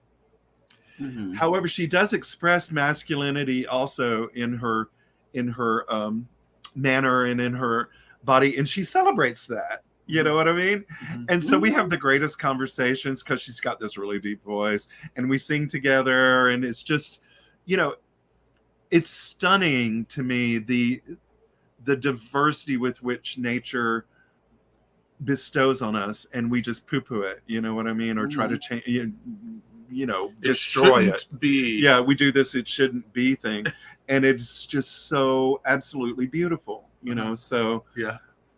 However, she does express masculinity also in her manner and in her body, and she celebrates that. You know what I mean? And so we have the greatest conversations because she's got this really deep voice, and we sing together, and it's just, it's stunning to me the diversity with which nature bestows on us, and we just poo-poo it. You know what I mean? Or try to change. Destroy it. Yeah, we do this "it shouldn't be" thing, and it's just so absolutely beautiful, So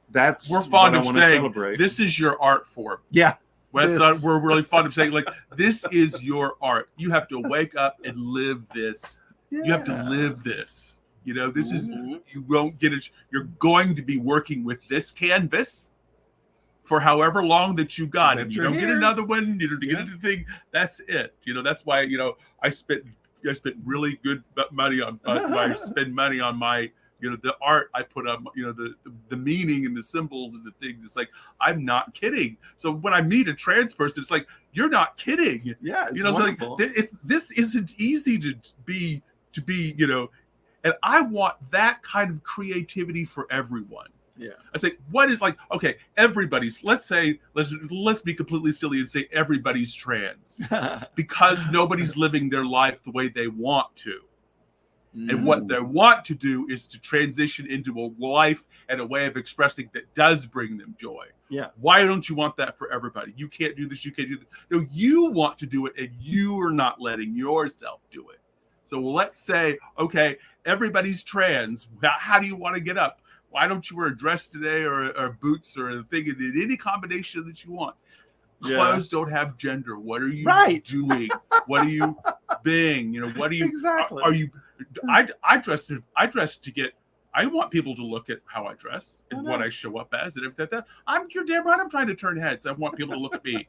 that's we're fond of saying celebrate. This is your art form. Yeah, we're really fond of saying like this is your art. You have to wake up and live this. Yeah. You have to live this. This is you won't get it. You're going to be working with this canvas for however long that you got, and you don't get another one, to get into the thing. That's it. That's why I spent really good money on I spend money on my the art I put up, the meaning and the symbols and the things. It's like I'm not kidding. So when I meet a trans person, it's like you're not kidding. Yeah, it's wonderful. So like this isn't easy to be and I want that kind of creativity for everyone. Yeah. I say, what is like, okay, everybody's, let's be completely silly and say everybody's trans because nobody's living their life the way they want to. And what they want to do is to transition into a life and a way of expressing that does bring them joy. Yeah. Why don't you want that for everybody? You can't do this. You can't do that. No, you want to do it, and you are not letting yourself do it. So let's say, okay, everybody's trans. How do you want to get up? Why don't you wear a dress today or boots or a thing in any combination that you want? Clothes don't have gender. What are you doing? What are you being? What are you? Exactly. Are you? I dress to get. I want people to look at how I dress and what I show up as and everything like that. You're damn right I'm trying to turn heads. I want people to look at me.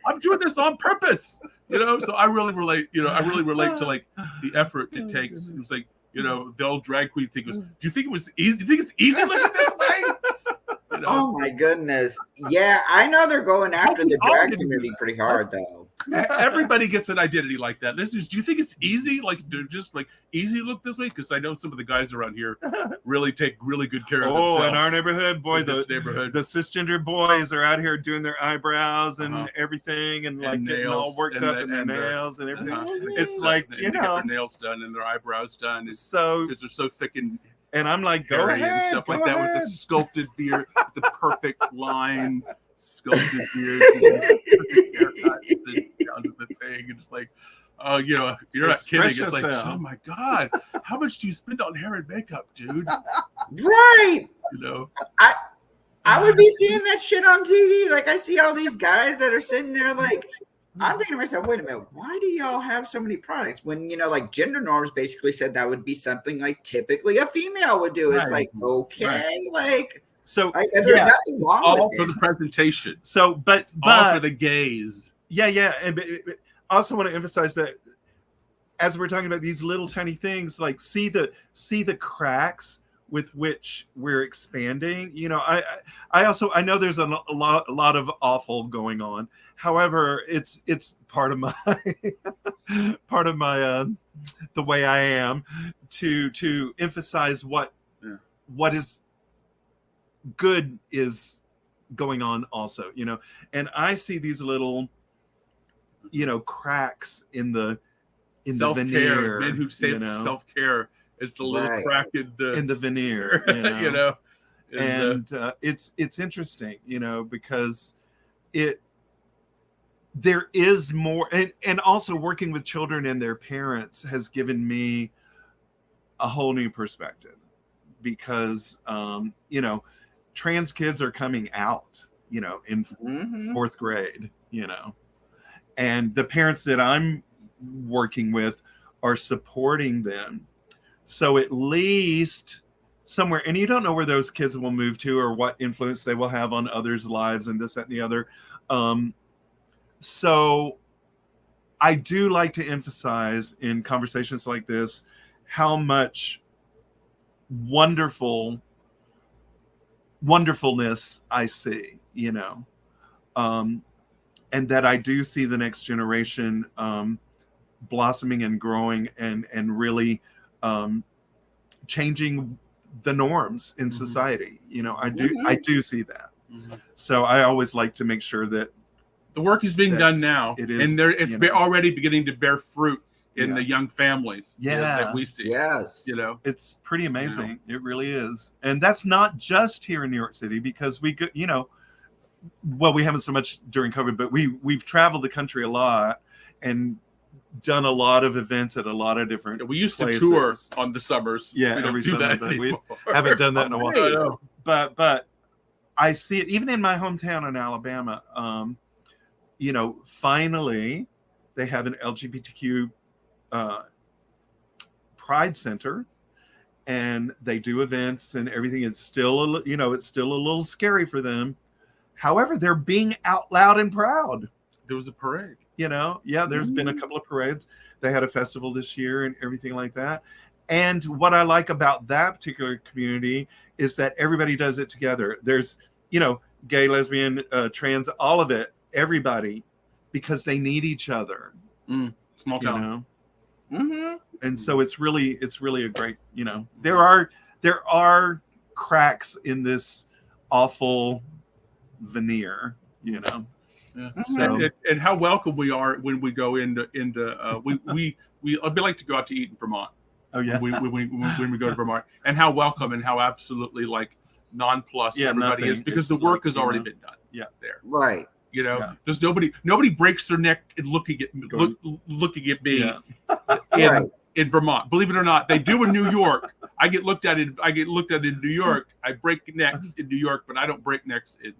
I'm doing this on purpose, so I really relate, to like the effort it takes. It was like, the old drag queen thing was, do you think it was easy? Do you think it's easy looking this way? Oh my goodness. Yeah, I know they're going after the drag community pretty hard though. Everybody gets an identity like that. Do you think it's easy? Like, just like easy look this way? Because I know some of the guys around here really take really good care of themselves. Oh, in our neighborhood, boy, the cisgender boys are out here doing their eyebrows and everything, and like nails, getting all worked up in their nails and everything. It's like they get their nails done and their eyebrows done. Because they're so thick and I'm like, go ahead, and stuff like that with the sculpted beard, the perfect line, sculpted beard, haircuts down to the thing, and it's like, oh, you're not kidding. It's like, oh my god, how much do you spend on hair and makeup, dude? Right. I would be seeing that shit on TV. Like, I see all these guys that are sitting there like, I'm thinking to myself, wait a minute, why do y'all have so many products? When, like gender norms basically said that would be something like typically a female would do. It's like, okay, like, so there's nothing wrong all with for it. the presentation. So, but all for the gays. Yeah. And I also want to emphasize that as we're talking about these little tiny things, like see the cracks with which we're expanding. I know there's a lot of awful going on. However, it's part of my the way I am to emphasize what is good is going on also, and I see these little cracks in the veneer. Men who say self-care is the little crack in the veneer, it's interesting, because there is more, and also working with children and their parents has given me a whole new perspective, because trans kids are coming out, in fourth grade, and the parents that I'm working with are supporting them. So at least somewhere, and you don't know where those kids will move to or what influence they will have on others' lives and this, that, and the other. So I do like to emphasize in conversations like this how much wonderfulness I see, and that I do see the next generation blossoming and growing and really changing the norms in society. I do see that. So I always like to make sure that the work is being done now, it is, and it's already beginning to bear fruit in the young families that we see. Yes. It's pretty amazing. It really is. And that's not just here in New York City, because we go, well, we haven't so much during COVID, but we've traveled the country a lot and done a lot of events at a lot of different we used places. To tour on the summers. Every summer, but we haven't done that in a while. But I see it even in my hometown in Alabama. Finally they have an LGBTQ pride center, and they do events and everything. It's still a little scary for them. However, they're being out loud and proud. There was a parade. There's been a couple of parades. They had a festival this year and everything like that. And what I like about that particular community is that everybody does it together. There's, gay, lesbian, trans, all of it, everybody, because they need each other. Small town. And so it's really a great, there are cracks in this awful veneer, So, and how welcome we are when we go into we like to go out to eat in Vermont. Oh yeah, when we go to Vermont, and how welcome and how absolutely like nonplussed everybody is, because the work has already been done. There, right. There's nobody breaks their neck and looking at me in Vermont. Believe it or not, they do in New York. I get looked at in New York. I break necks in New York, but I don't break necks in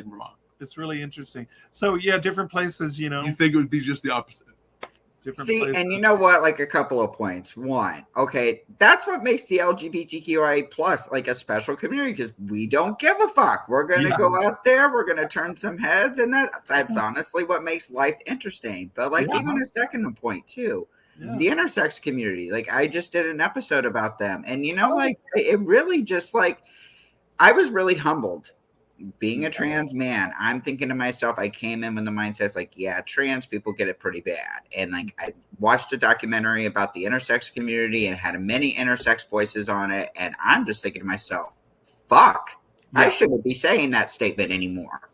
Vermont. It's really interesting. So different places, You think it would be just the opposite? See, places. and you know what? Like a couple of points. One, okay, that's what makes the LGBTQIA plus like a special community because we don't give a fuck. We're gonna go out there, we're gonna turn some heads, and that's honestly what makes life interesting. But like even a second point too, the intersex community. Like I just did an episode about them, and you know, like it really just like I was really humbled. Being a trans man, I'm thinking to myself, I came in with the mindset, like, yeah, trans people get it pretty bad. And like, I watched a documentary about the intersex community and had many intersex voices on it. And I'm just thinking to myself, fuck, I shouldn't be saying that statement anymore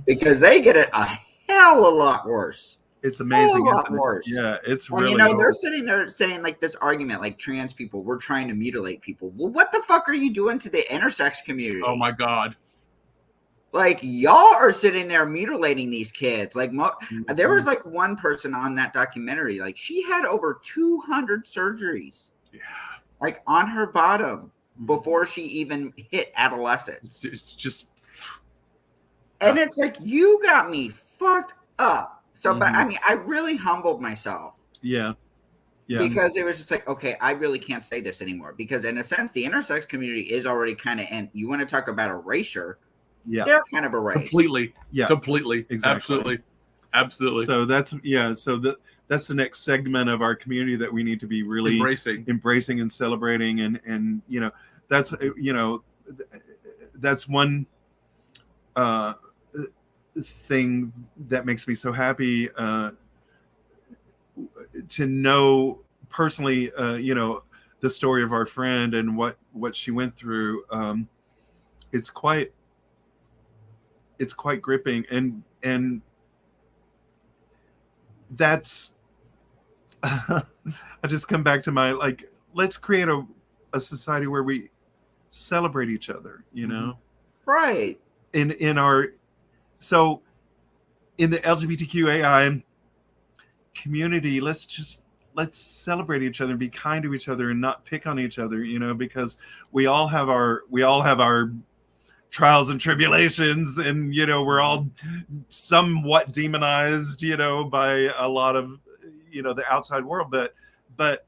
because they get it a hell of a lot worse. It's amazing. A lot worse. Yeah, it's and, really. You know, they're sitting there saying like this argument, like trans people, we're trying to mutilate people. Well, what the fuck are you doing to the intersex community? Oh my God. Like y'all are sitting there mutilating these kids. Like there was like one person on that documentary, like she had over 200 surgeries, like on her bottom before she even hit adolescence. It's just, and it's like you got me fucked up. So, but I mean, I really humbled myself. Yeah. Because it was just like, okay, I really can't say this anymore. Because in a sense, the intersex community is already kind of, and you want to talk about erasure. Yeah, they're kind of erased. Completely. Yeah. Completely. Exactly. Absolutely. So that's that's the next segment of our community that we need to be really embracing and celebrating. And you know, that's one thing that makes me so happy to know personally, you know, the story of our friend and what she went through. It's quite gripping, and that's I just come back to my like, let's create a society where we celebrate each other, you know, right? In the LGBTQAI community, let's celebrate each other and be kind to each other and not pick on each other, you know, because we all have our trials and tribulations, and you know, we're all somewhat demonized, you know, by a lot of, you know, the outside world, but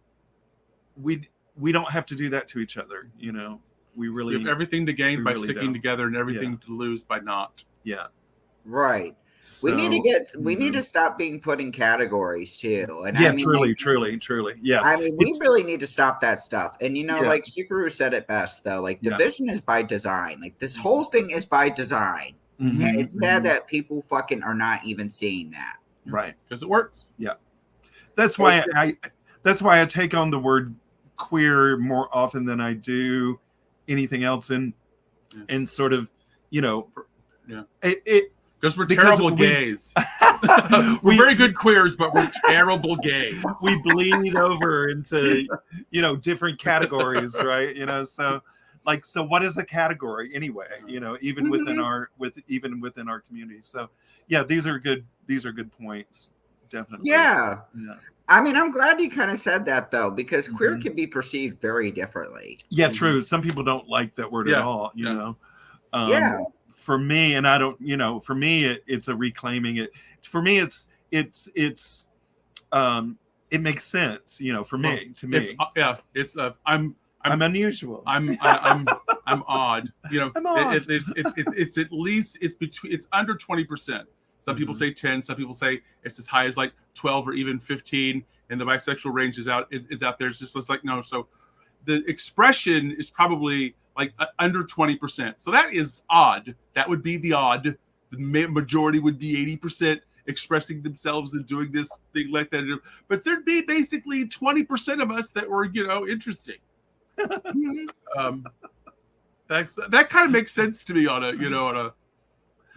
we don't have to do that to each other, you know. We have everything to gain by sticking together and everything to lose by not. Right. So, we need to stop being put in categories too. And yeah, I mean, truly. Yeah. I mean, we really need to stop that stuff. And you know, like Sukaru said it best though, like division is by design. Like this whole thing is by design. And it's sad that people fucking are not even seeing that. Right. Because it works. Yeah. That's why I take on the word queer more often than I do anything else, and sort of, you know, because we're terrible gays. We're very good queers, but we're terrible gays. We bleed over into, you know, different categories, right? You know, so what is a category anyway? You know, even within our community. So yeah, these are good points. Definitely. Yeah. I mean, I'm glad you kind of said that though, because queer can be perceived very differently. Yeah, true. Some people don't like that word at all, you know. For me, and I don't, you know, for me it's a reclaiming it. For me it makes sense, you know, to me. I'm unusual. I'm odd. You know, it's at least it's under 20%. Some people say 10. Some people say it's as high as like 12 or even 15. And the bisexual range is out there. It's like no. So the expression is probably like under 20%. So that is odd. That would be the odd. The majority would be 80% expressing themselves and doing this thing like that. But there'd be basically 20% of us that were, you know, interesting. That kind of makes sense to me on a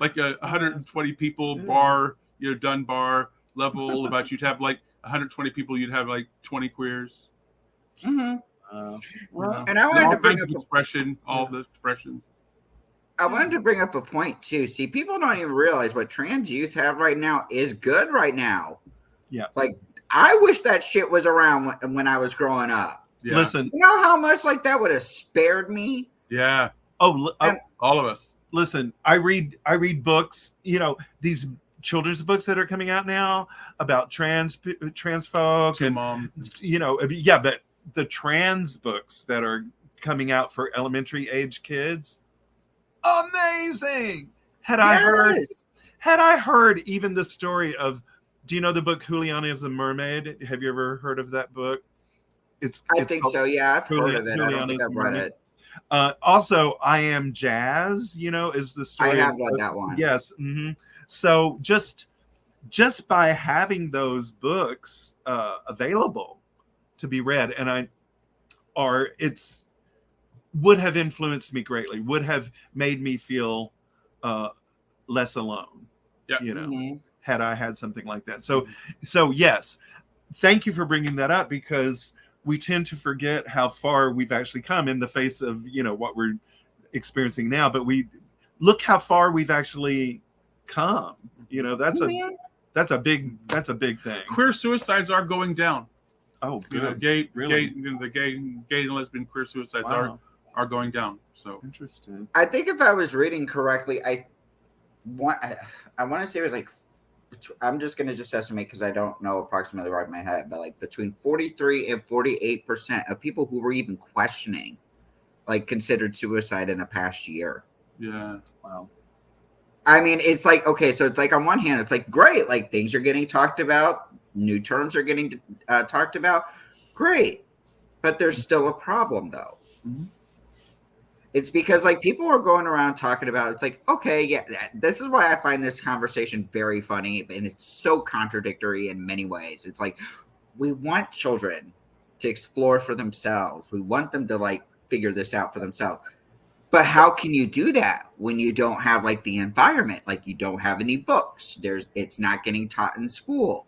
like a 120 people bar, you know, done bar level. About you'd have like 120 people, you'd have like 20 queers. And I wanted to bring up all the expressions. I wanted to bring up a point too. See, people don't even realize what trans youth have right now is good right now. Yeah. Like, I wish that shit was around when I was growing up. Yeah. Listen, you know how much like that would have spared me? Yeah. All of us. Listen, I read books, you know, these children's books that are coming out now about trans folk Two and moms. but the trans books that are coming out for elementary age kids, amazing. Had I heard even the story of, do you know the book Juliana is a Mermaid? Have you ever heard of that book? I think so. Yeah, I've heard of it. I don't think I've read it. Also, I Am Jazz, is the story. I have read that one. Yes. Mm-hmm. So just by having those books available to be read, it's would have influenced me greatly, would have made me feel less alone. Yeah. Had I had something like that. So yes, thank you for bringing that up, because we tend to forget how far we've actually come in the face of what we're experiencing now. But we look how far we've actually come. That's a big thing. Queer suicides are going down. Oh, good. The gay and lesbian queer suicides are going down. So interesting. I think if I was reading correctly, I want to say it was like, I'm just going to just estimate because I don't know approximately right in my head, but like between 43 and 48% of people who were even questioning, like, considered suicide in the past year. Yeah. Wow. I mean, it's like, okay, so it's like on one hand, it's like great, like things are getting talked about, new terms are getting talked about, great, but there's still a problem though. Mm-hmm. It's because like people are going around talking about, it's like, okay, yeah, this is why I find this conversation very funny, and it's so contradictory in many ways. It's like, we want children to explore for themselves. We want them to like figure this out for themselves. But how can you do that when you don't have like the environment? Like you don't have any books. It's not getting taught in school.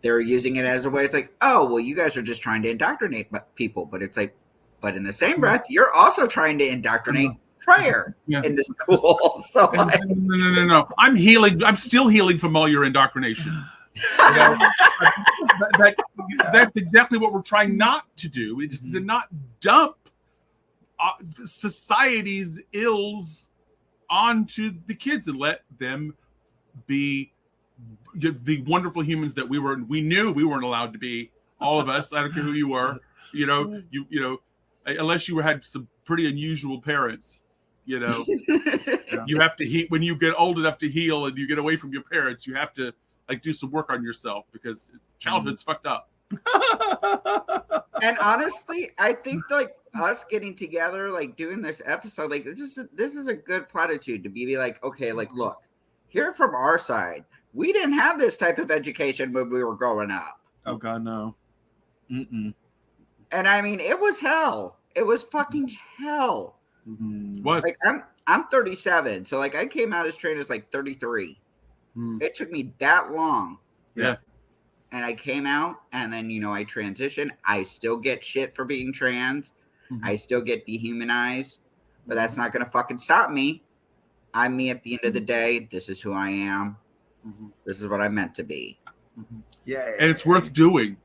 They're using it as a way. It's like, oh, well, you guys are just trying to indoctrinate people. But it's like, but in the same breath, you're also trying to indoctrinate prayer into school. So like, no. I'm healing. I'm still healing from all your indoctrination. That's exactly what we're trying not to do. We just to not dump society's ills onto the kids and let them be the wonderful humans that we knew we weren't allowed to be. All of us. I don't care who you were. Unless you had some pretty unusual parents, you have to heal when you get old enough to heal and you get away from your parents. You have to like do some work on yourself because childhood's fucked up. And honestly, I think like us getting together, like doing this episode, like this is a good platitude to be like, okay, like look, here from our side, we didn't have this type of education when we were growing up. Oh God, no. Mm-mm. And I mean, it was hell. It was fucking hell. Mm-hmm. Was like I'm 37, so like I came out as trans as like 33. It took me that long. Yeah. And I came out, and then I transitioned. I still get shit for being trans. Mm-hmm. I still get dehumanized, but that's not gonna fucking stop me. I'm me at the end of the day. This is who I am. Mm-hmm. This is what I'm meant to be. Mm-hmm. Yeah, and it's worth doing.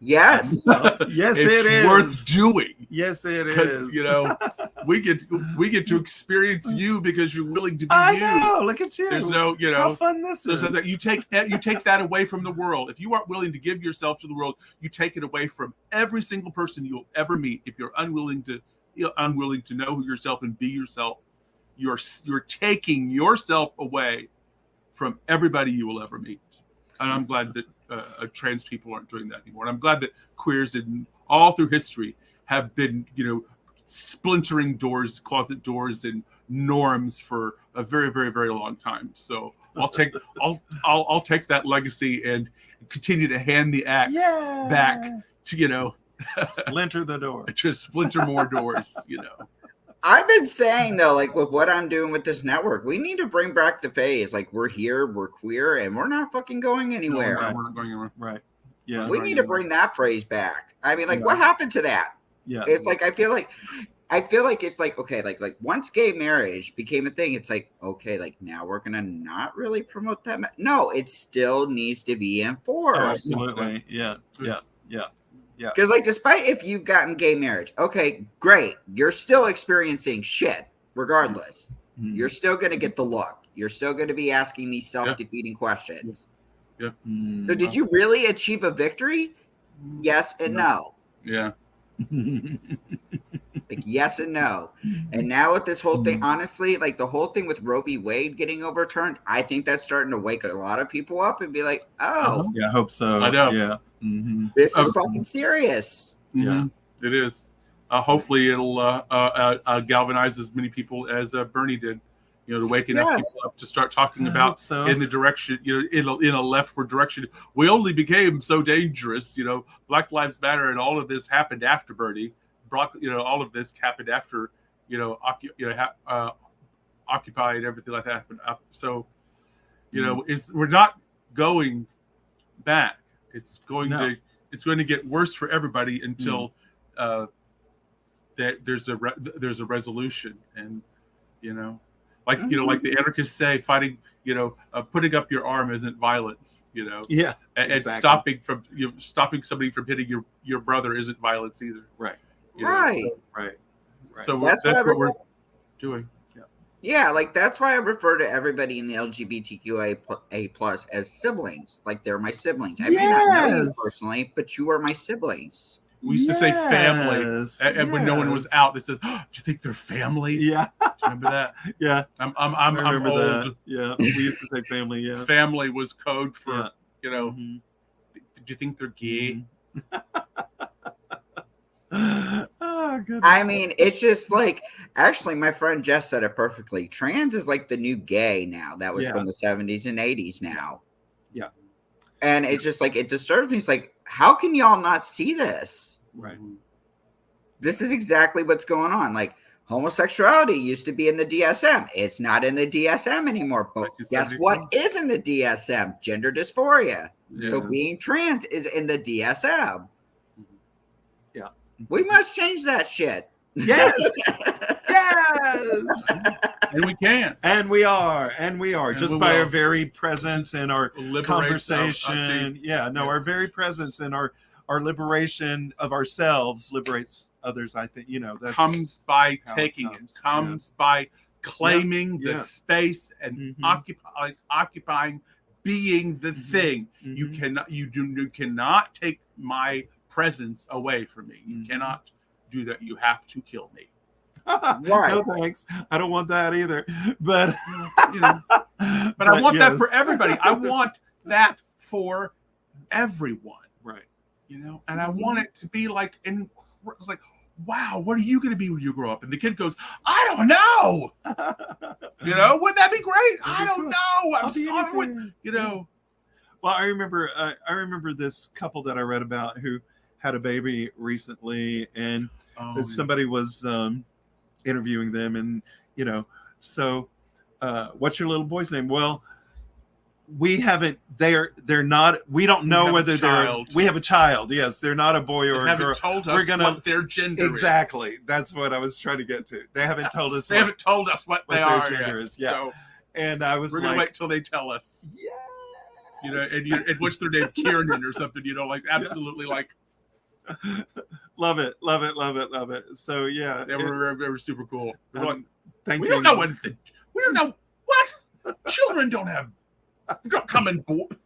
Yes. Yes, it's worth doing. Yes, it is. Because we get to experience you because you're willing to be I you. know. Look at you. There's no, how fun this is. So that you take that away from the world. If you aren't willing to give yourself to the world, you take it away from every single person you'll ever meet. If you're unwilling to know yourself and be yourself, you're taking yourself away from everybody you will ever meet. And I'm glad that trans people aren't doing that anymore. And I'm glad that queers all through history have been, splintering doors, closet doors, and norms for a very, very, very long time. So I'll take that legacy and continue to hand the axe back to splinter the door, to splinter more doors. I've been saying though, like with what I'm doing with this network, we need to bring back the phase. Like we're here, we're queer, and we're not fucking going anywhere. No, we're not going anywhere. Right. Yeah. We need to bring that phrase back. I mean, like, what happened to that? Yeah. It's like I feel like it's like okay, like once gay marriage became a thing, it's like okay, like now we're gonna not really promote that. No, it still needs to be enforced. Oh, absolutely. Yeah. Yeah. Yeah. Yeah. Because like despite if you've gotten gay marriage, okay, great, you're still experiencing shit regardless. You're still going to get the look. You're still going to be asking these self-defeating questions. Yeah. So did you really achieve a victory? Yes and no. Yeah. Like yes and no. And now with this whole thing, honestly, like the whole thing with Roe v. Wade getting overturned, I think that's starting to wake a lot of people up and be like, oh, Yeah, I hope so. I know. Yeah. this is fucking serious. Yeah, it is. Hopefully, it'll galvanize as many people as Bernie did. To wake enough people up to start talking about in the direction, in a leftward direction. We only became so dangerous. Black Lives Matter and all of this happened after Bernie. All of this happened after Occupy and everything like that happened. So, we're not going back. It's going to get worse for everybody until that there's a resolution, and like the anarchists say, fighting, putting up your arm isn't violence, and stopping somebody from hitting your brother isn't violence either. Right. Right. So that's what we're doing. Yeah, like that's why I refer to everybody in the LGBTQIA plus as siblings. Like they're my siblings. I may not know you personally, but you are my siblings. We used to say family, and when no one was out, it says, "Do you think they're family?" Yeah, do you remember that? Yeah, I'm old. That. Yeah, we used to say family. Yeah, family was code for Do you think they're gay? Oh, goodness. I mean, it's just like, actually, my friend Jess said it perfectly. Trans is like the new gay now. That was from the 70s and 80s now. Yeah. And it's just like, it disturbs me. It's like, how can y'all not see this? Right. This is exactly what's going on. Like, homosexuality used to be in the DSM. It's not in the DSM anymore. But guess what is in the DSM? Gender dysphoria. Yeah. So being trans is in the DSM. Yeah. We must change that shit. Yes. Yes. And we can. And we are. Just by our very presence and our conversation. Our very presence and our liberation of ourselves liberates others. I think, that comes by taking it. Comes by claiming the space and occupying, being the thing. You cannot take my presence away from me. You cannot do that. You have to kill me. Right. No thanks. I don't want that either. But but I want that for everybody. I want that for everyone. Right. And I want it to be like, it's like, wow, what are you going to be when you grow up? And the kid goes, I don't know. Wouldn't that be great? I don't know. I'm starting with, Well, I remember this couple that I read about who had a baby recently, and somebody was interviewing them, and so what's your little boy's name? Well, we haven't. They're not. We don't know whether we have a child. Yes, they're not a boy or a girl. Told us what their gender exactly. is. That's what I was trying to get to. They haven't told us. They haven't told us what their gender is. Yeah. So, and I was we're gonna wait till they tell us. Yeah. And what's their name? Kieran or something. Like absolutely like. Love it. So they were super cool. Thank we you. Don't know we don't know what children don't come in board.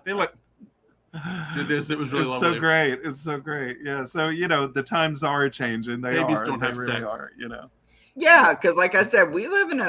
They did this. It was really lovely. It's so great. Yeah. So the times are changing. Babies don't have really sex. Are. Yeah, because like I said, we live in an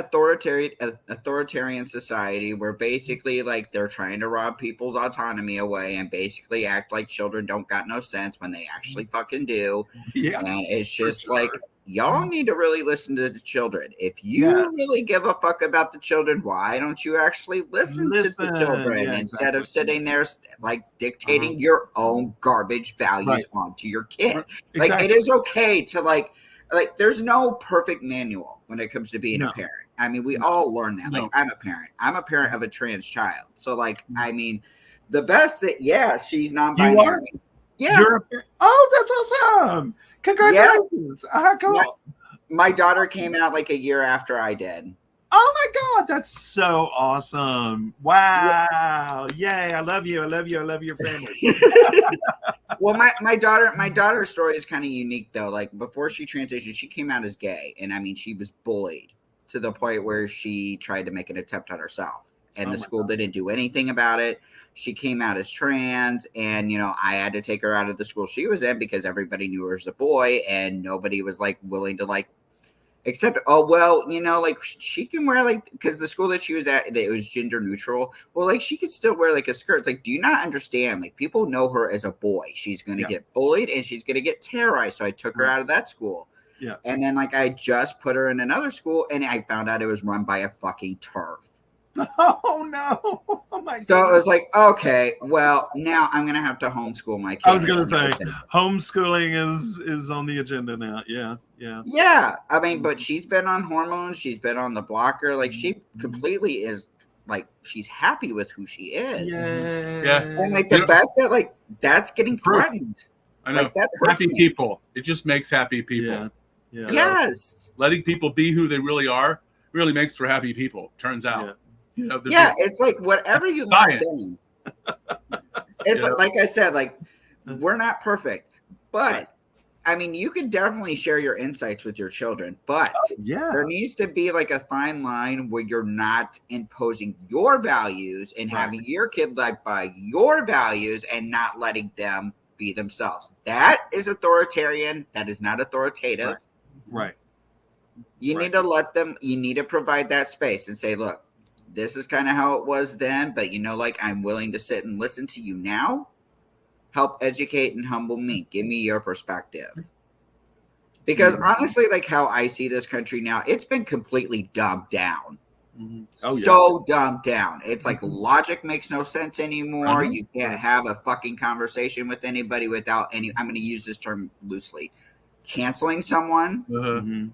authoritarian society where basically like they're trying to rob people's autonomy away and basically act like children don't got no sense when they actually fucking do. Yeah. And it's just like, y'all need to really listen to the children. If you really give a fuck about the children, why don't you actually listen to the children instead of sitting there like dictating your own garbage values onto your kid? Like it is okay to like there's no perfect manual when it comes to being a parent. I mean, we all learn that. Like I'm a parent. I'm a parent of a trans child. So like, I mean, the best that she's non-binary. Yeah. You're a parent. Oh, that's awesome. Congratulations. Cool. My daughter came out like a year after I did. Oh my God, that's so awesome. Wow. Yay. I love you. I love your family. Well, my daughter's story is kind of unique though. Like before she transitioned, she came out as gay, and I mean she was bullied to the point where she tried to make an attempt on herself, and Oh the my school God. didn't do anything about it. She came out as trans, and I had to take her out of the school she was in because everybody knew her as a boy, and nobody was like willing to like accept. Oh well, like she can wear like, because the school that she was at, it was gender neutral. Well, like she could still wear like a skirt. It's like, do you not understand? Like people know her as a boy. She's gonna Yeah. get bullied and she's gonna get terrorized. So I took her Right. out of that school. Yeah. And then like I just put her in another school, and I found out it was run by a fucking TERF. Oh no! Oh my God! So it was like, okay, well now I'm gonna have to homeschool my kid. I was gonna say homeschooling is on the agenda now. Yeah. Yeah, I mean, but she's been on hormones. She's been on the blocker. Like she completely is like, she's happy with who she is. Yeah. And like the fact that like that's getting threatened. I know. Like that hurts Happy me. people. It just makes happy people. Yeah. Yes. Letting people be who they really are really makes for happy people. Turns out. Yeah, it's like whatever you like doing. It's like I said, like we're not perfect, but I mean, you can definitely share your insights with your children, but there needs to be like a fine line where you're not imposing your values and having your kid live by your values and not letting them be themselves. That is authoritarian. That is not authoritative. Right. You need to let them, you need to provide that space and say, look, this is kind of how it was then, but like I'm willing to sit and listen to you now. Help educate and humble me. Give me your perspective. Because honestly, like how I see this country now, it's been completely dumbed down. So dumbed down. It's like logic makes no sense anymore. You can't have a fucking conversation with anybody without any, I'm going to use this term loosely, canceling someone.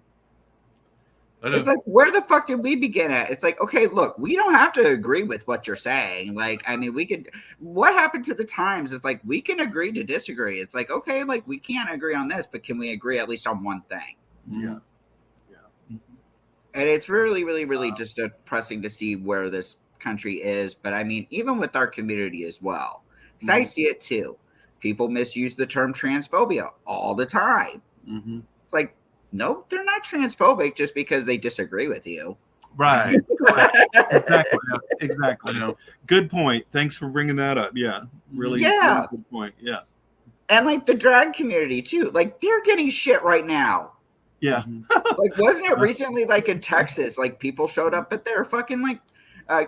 It's like, where the fuck did we begin at? It's like, okay, look, we don't have to agree with what you're saying. Like, I mean, we could, what happened to the times? It's like, we can agree to disagree. It's like, okay, like we can't agree on this, but can we agree at least on one thing? Yeah. And it's really, really, really just depressing to see where this country is. But I mean, even with our community as well, because I see it too. People misuse the term transphobia all the time. It's like, no, they're not transphobic just because they disagree with you. Right. Exactly. Good point. Thanks for bringing that up. Yeah. Really good point. Yeah. And like the drag community too. Like they're getting shit right now. Yeah. Like wasn't it recently like in Texas, like people showed up at their fucking like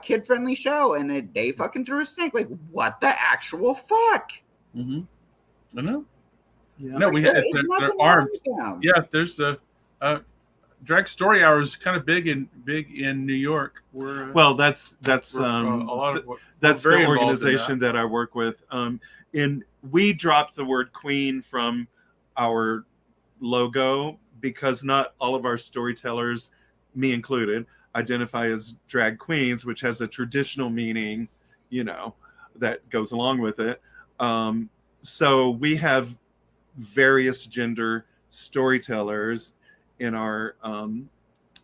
kid-friendly show and they fucking threw a snake. Like what the actual fuck? I know. Yeah. No, we had they're armed. Yeah, there's the drag story hour is kind of big in New York. Well, that's a lot of that's the organization that I work with. And we dropped the word queen from our logo because not all of our storytellers, me included, identify as drag queens, which has a traditional meaning, that goes along with it. So we have various gender storytellers in our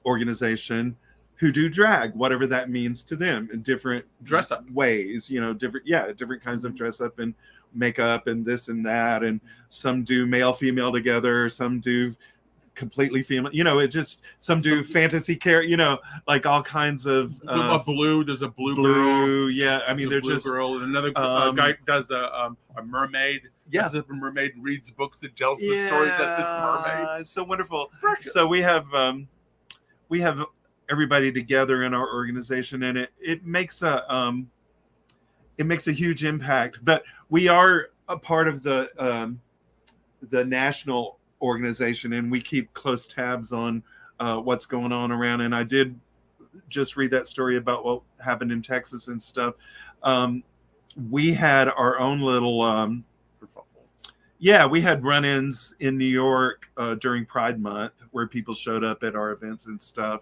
organization who do drag, whatever that means to them, in different dress up ways, different kinds of dress up and makeup and this and that. And some do male, female together. Some do completely female, some do fantasy character, like all kinds of there's a blue girl. Yeah. I mean, they're just girl. And another guy does a mermaid. Yeah, a mermaid and reads books and tells the stories as this mermaid. It's so wonderful. So we have everybody together in our organization, and it makes a huge impact. But we are a part of the national organization, and we keep close tabs on what's going on around. And I did just read that story about what happened in Texas and stuff. We had our own little we had run-ins in New York during Pride Month where people showed up at our events and stuff.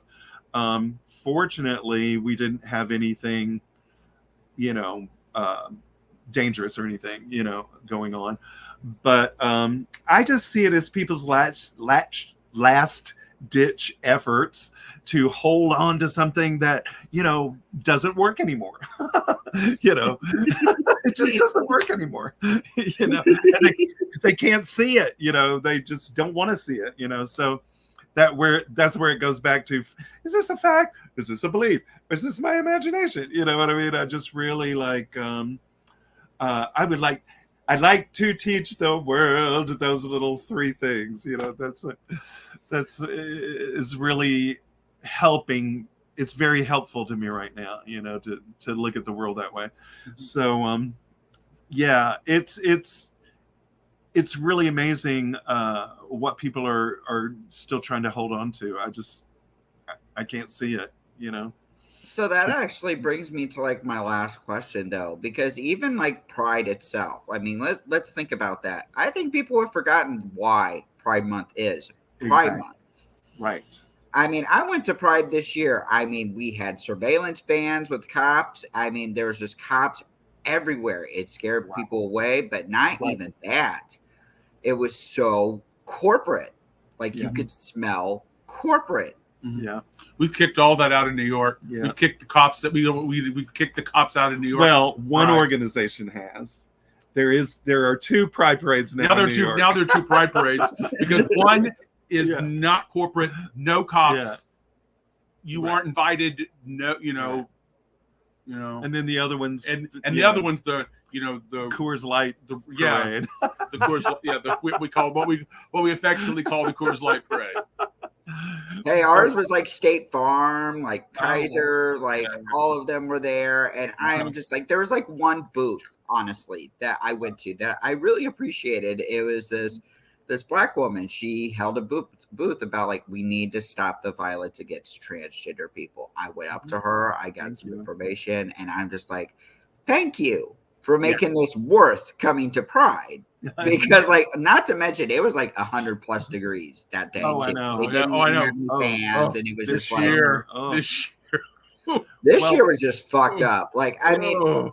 Fortunately, we didn't have anything, dangerous or anything, going on. But I just see it as people's last-ditch efforts to hold on to something that, doesn't work anymore. It just doesn't work anymore. They can't see it, they just don't want to see it, So that's where it goes back to, is this a fact? Is this a belief? Is this my imagination? You know what I mean? I just really like, I'd like to teach the world those little 3 things. You know, that's is really helping. It's very helpful to me right now, you know, to look at the world that way. So, yeah, it's really amazing what people are still trying to hold on to. I can't see it, you know. So that actually brings me to like my last question though, because even like Pride itself, I mean, let's think about that. I think people have forgotten why Pride Month is Pride Month. Right. I mean, I went to Pride this year. I mean, we had surveillance vans with cops. I mean, there was just cops everywhere. It scared people away, but not even that. It was so corporate. Like you could smell corporate. Yeah. We kicked all that out of New York. Yeah. We kicked the cops that we kicked the cops out of New York. Well, one organization has. There are 2 Pride parades now. Now there are 2 Pride parades because one is not corporate, no cops. Yeah. You aren't invited. No, you know. And then the other ones, and the other ones, the Coors Light, the Coors, we call what we affectionately call the Coors Light parade. Hey, ours was like State Farm, like Kaiser, like all of them were there, and I am just like, there was like one booth, honestly, that I went to that I really appreciated. It was this Black woman. She held a booth about like, we need to stop the violence against transgender people. I went up to her, I got some information, and I'm just like, thank you for making this worth coming to Pride. Because like, not to mention, it was like 100+ degrees that day. Oh, I know. They didn't even have any fans, and it was just like this year was just fucked up. Like, I mean,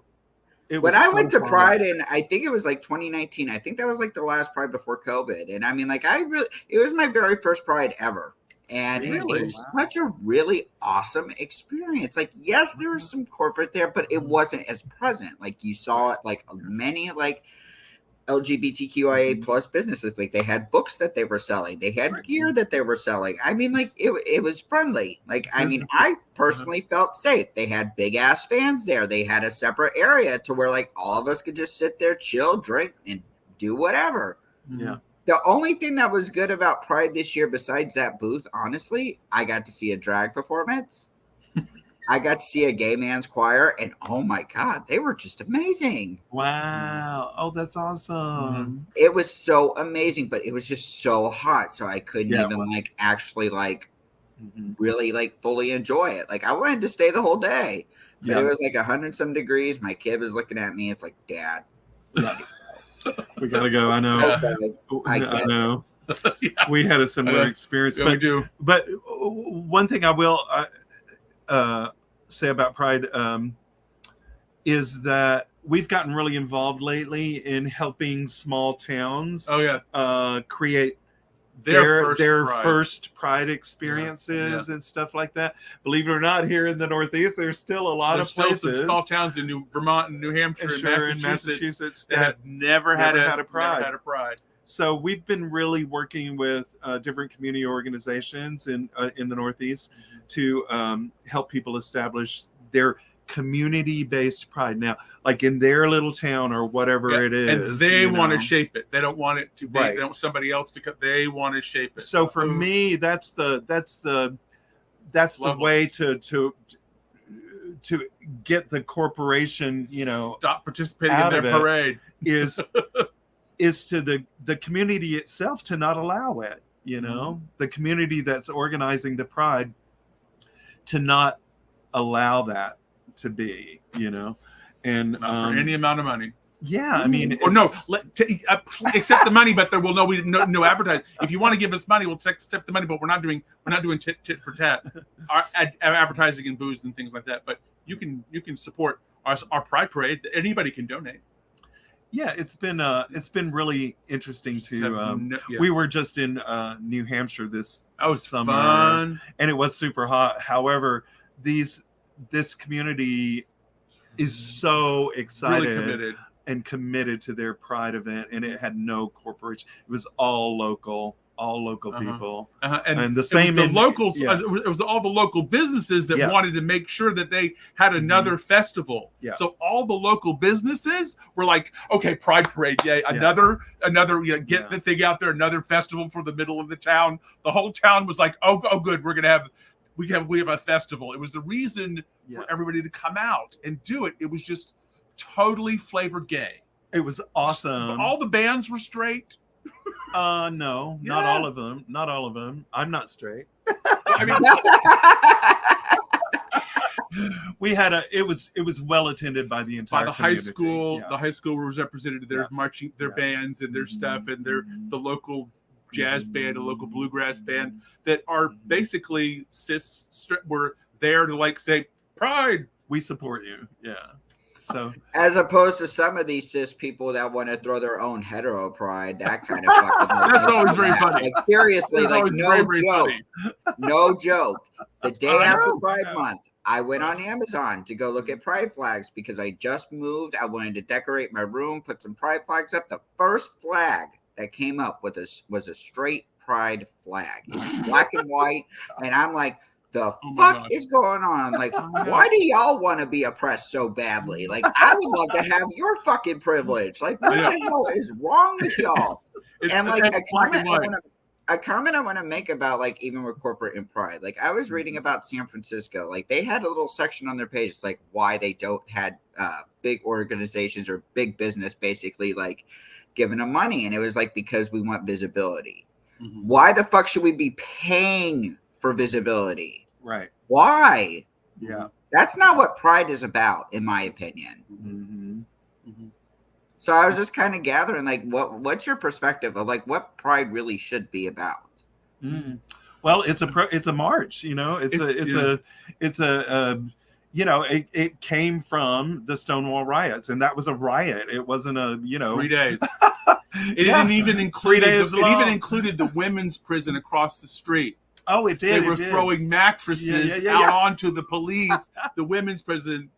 when I went to Pride, and I think it was like 2019, I think that was like the last Pride before COVID. And I mean, like, it was my very first Pride ever. And it was such a really awesome experience. Like, yes, there was some corporate there, but it wasn't as present. Like, you saw it, like many like LGBTQIA plus businesses. Like, they had books that they were selling, they had gear that they were selling. I mean, like, it was friendly. Like, I mean, I personally felt safe. They had big ass fans there. They had a separate area to where like all of us could just sit there, chill, drink, and do whatever. Yeah. The only thing that was good about Pride this year, besides that booth, honestly, I got to see a drag performance. I got to see a gay man's choir, and oh my God, they were just amazing. Wow. Oh, that's awesome. It was so amazing, but it was just so hot, so I couldn't even like actually like really like fully enjoy it. Like, I wanted to stay the whole day, but it was like 100-some degrees. My kid was looking at me. It's like, Dad, we gotta go. I know. I know. We had a similar experience. Yeah, we do. But one thing I will say about Pride is that we've gotten really involved lately in helping small towns create their first Pride experiences and stuff like that. Believe it or not, here in the Northeast, there's still a lot of places, some small towns in Vermont and New Hampshire and Massachusetts that have never had a Pride. So we've been really working with different community organizations in the Northeast to help people establish their community-based Pride. Now, like in their little town or whatever it is, and they want to shape it. They don't want it to be. They don't want somebody else to. They want to shape it. So for me, that's the way to get the corporation, stop participating in their parade is to the community itself to not allow it. The community that's organizing the Pride to not allow that to be, and for any amount of money. Yeah, I mean, or no, accept the money, but there will no advertising. If you want to give us money, we'll accept the money, but we're not doing tit for tat, our advertising and booze and things like that. But you can support our Pride Parade. Anybody can donate. Yeah, it's been really interesting to. We were just in New Hampshire this summer, fun. And it was super hot. However, this community is so excited and committed to their Pride event, and it had no corporation. It was all local, all local people. And the same it was in the locals. yeah. It was all the local businesses that wanted to make sure that they had another festival. Yeah. So all the local businesses were like, okay, Pride Parade, yay! Another, get the thing out there. Another festival for the middle of the town. The whole town was like, oh, good, we have a festival. It was the reason for everybody to come out and do it. It was just totally flavor gay. It was awesome. All the bands were straight. No, not all of them. Not all of them. I'm not straight. I mean, we had it was well attended by the entire high community. school. Yeah. The high school was represented their marching, their bands and their stuff, and the local jazz band, a local bluegrass band that are basically were there to like say, Pride, we support you. Yeah. So as opposed to some of these cis people that want to throw their own hetero pride, that kind of fucking that's always very funny. Like seriously, That's like no very joke, funny. no joke. The day after Pride Month, I went on Amazon to go look at pride flags because I just moved. I wanted to decorate my room, put some pride flags up. The first flag that came up with was a straight pride flag, black and white, and I'm like, the fuck is going on? Like, why do y'all want to be oppressed so badly? Like, I would love to have your fucking privilege. Like, what the hell is wrong with y'all? And like a comment I want to make about like even with corporate and pride. Like, I was reading about San Francisco. Like, they had a little section on their page. It's like why they don't had big organizations or big business basically like giving them money, and it was like because we want visibility. Mm-hmm. Why the fuck should we be paying for visibility? Right. Why? Yeah. That's not what pride is about, in my opinion. Mm-hmm. Mm-hmm. So I was just kind of gathering, like, what's your perspective of like what pride really should be about? Mm. Well, it's a march, you know. It came from the Stonewall riots, and that was a riot. It wasn't 3 days. It didn't even include it even included the women's prison across the street. Oh, it did. They were throwing mattresses out onto the police. The women's prison.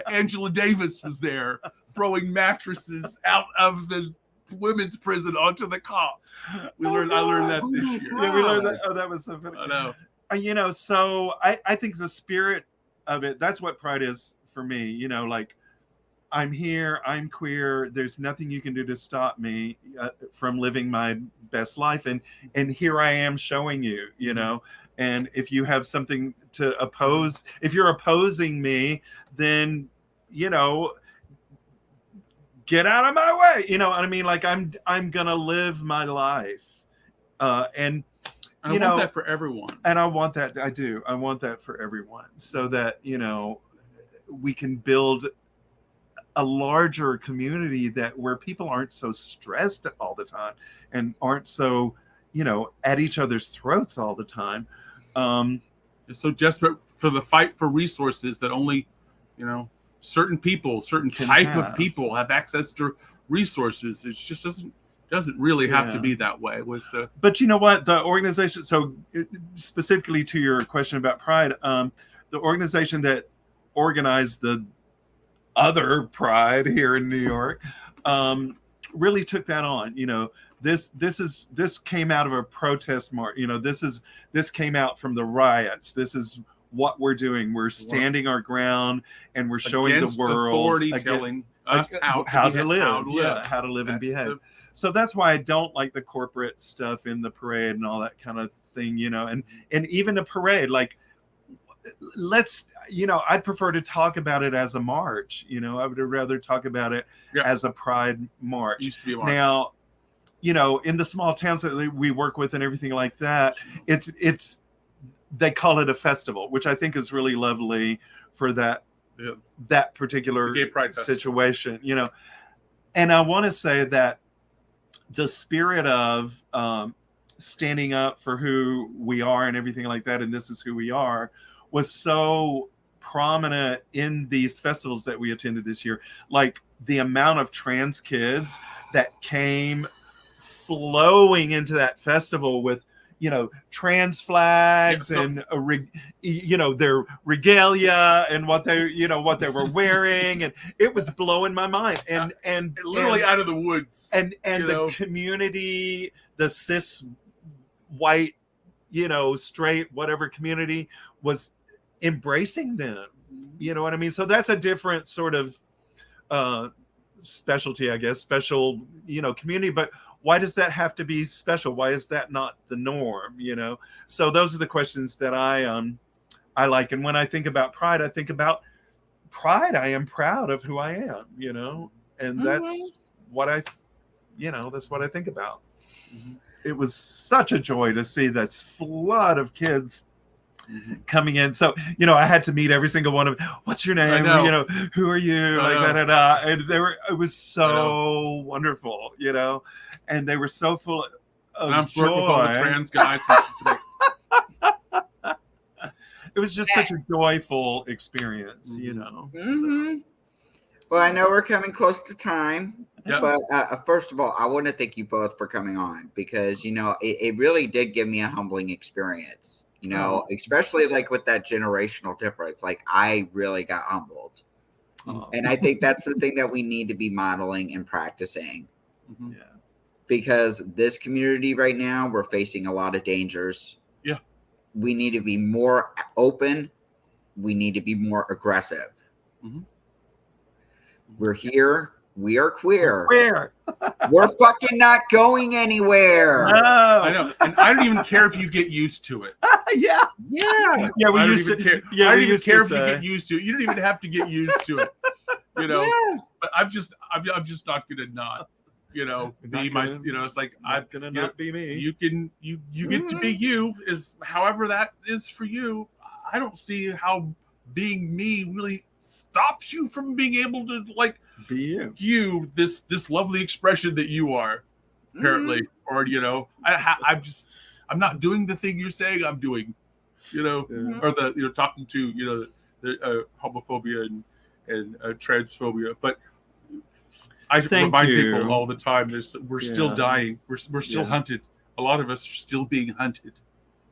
Angela Davis was there throwing mattresses out of the women's prison onto the cops. I learned that this year. Yeah, we learned that. Oh, that was so funny. I know. So I think the spirit of it, that's what pride is for me. Like, I'm here, I'm queer, there's nothing you can do to stop me from living my best life, and here I am showing you, and if you have something to oppose, if you're opposing me, then get out of my way, you know what I mean? Like, I'm gonna live my life, and I want that for everyone, and I want that for everyone, so that we can build a larger community where people aren't so stressed all the time and aren't so at each other's throats all the time. So desperate for the fight for resources that only certain people, certain type of people have access to resources. It just doesn't really have to be that way. But you know what, the organization, so specifically to your question about pride, the organization that organized the other pride here in New York really took that on. This came out of a protest march. This came out from the riots. This is what we're doing. We're standing our ground, and we're showing the world authority telling us how to live and behave. So that's why I don't like the corporate stuff in the parade and all that kind of thing. And even a parade, like, I'd prefer to talk about it as a march. I would rather talk about it as a pride march. It used to be a march. Now, in the small towns that we work with and everything like that, they call it a festival, which I think is really lovely for that particular gay pride situation. And I want to say that the spirit of standing up for who we are and everything like that, and this is who we are, was so prominent in these festivals that we attended this year. Like, the amount of trans kids that came flowing into that festival with, trans flags and their regalia and what they were wearing, and it was blowing my mind. And literally out of the woods. And the community, the cis white, straight, whatever community was embracing them. You know what I mean? So that's a different sort of specialty, I guess, special, community. But why does that have to be special? Why is that not the norm? So those are the questions that I like. And when I think about pride, I think about pride. I am proud of who I am, and that's what that's what I think about. It was such a joy to see this flood of kids coming in. So, I had to meet every single one of them. What's your name? Who are you? And it was so wonderful, and they were so full of and I'm joy. working with all the trans guys. It was just such a joyful experience, Mm-hmm. Well, I know we're coming close to time, but first of all, I want to thank you both for coming on, because, it really did give me a humbling experience, especially like with that generational difference. Like, I really got humbled. And I think that's the thing that we need to be modeling and practicing. Yeah. Because this community right now, we're facing a lot of dangers. Yeah. We need to be more open. We need to be more aggressive. Mm-hmm. We're here. We are queer. Where? We're fucking not going anywhere. No. I know. And I don't even care if you get used to it. Yeah. Yeah. Yeah, I don't even care. Yeah, I don't we even used care to if you say. get used to it. You don't even have to get used to it. Yeah. But I'm just not gonna not, be my, it's like I'm gonna not be me. You get to be you, is however that is for you. I don't see how being me really stops you from being able to Be you this lovely expression that you are, apparently. Or I'm not doing the thing you're saying I'm doing, or the talking to the homophobia and transphobia. But I remind people all the time: we're still dying. We're still hunted. A lot of us are still being hunted.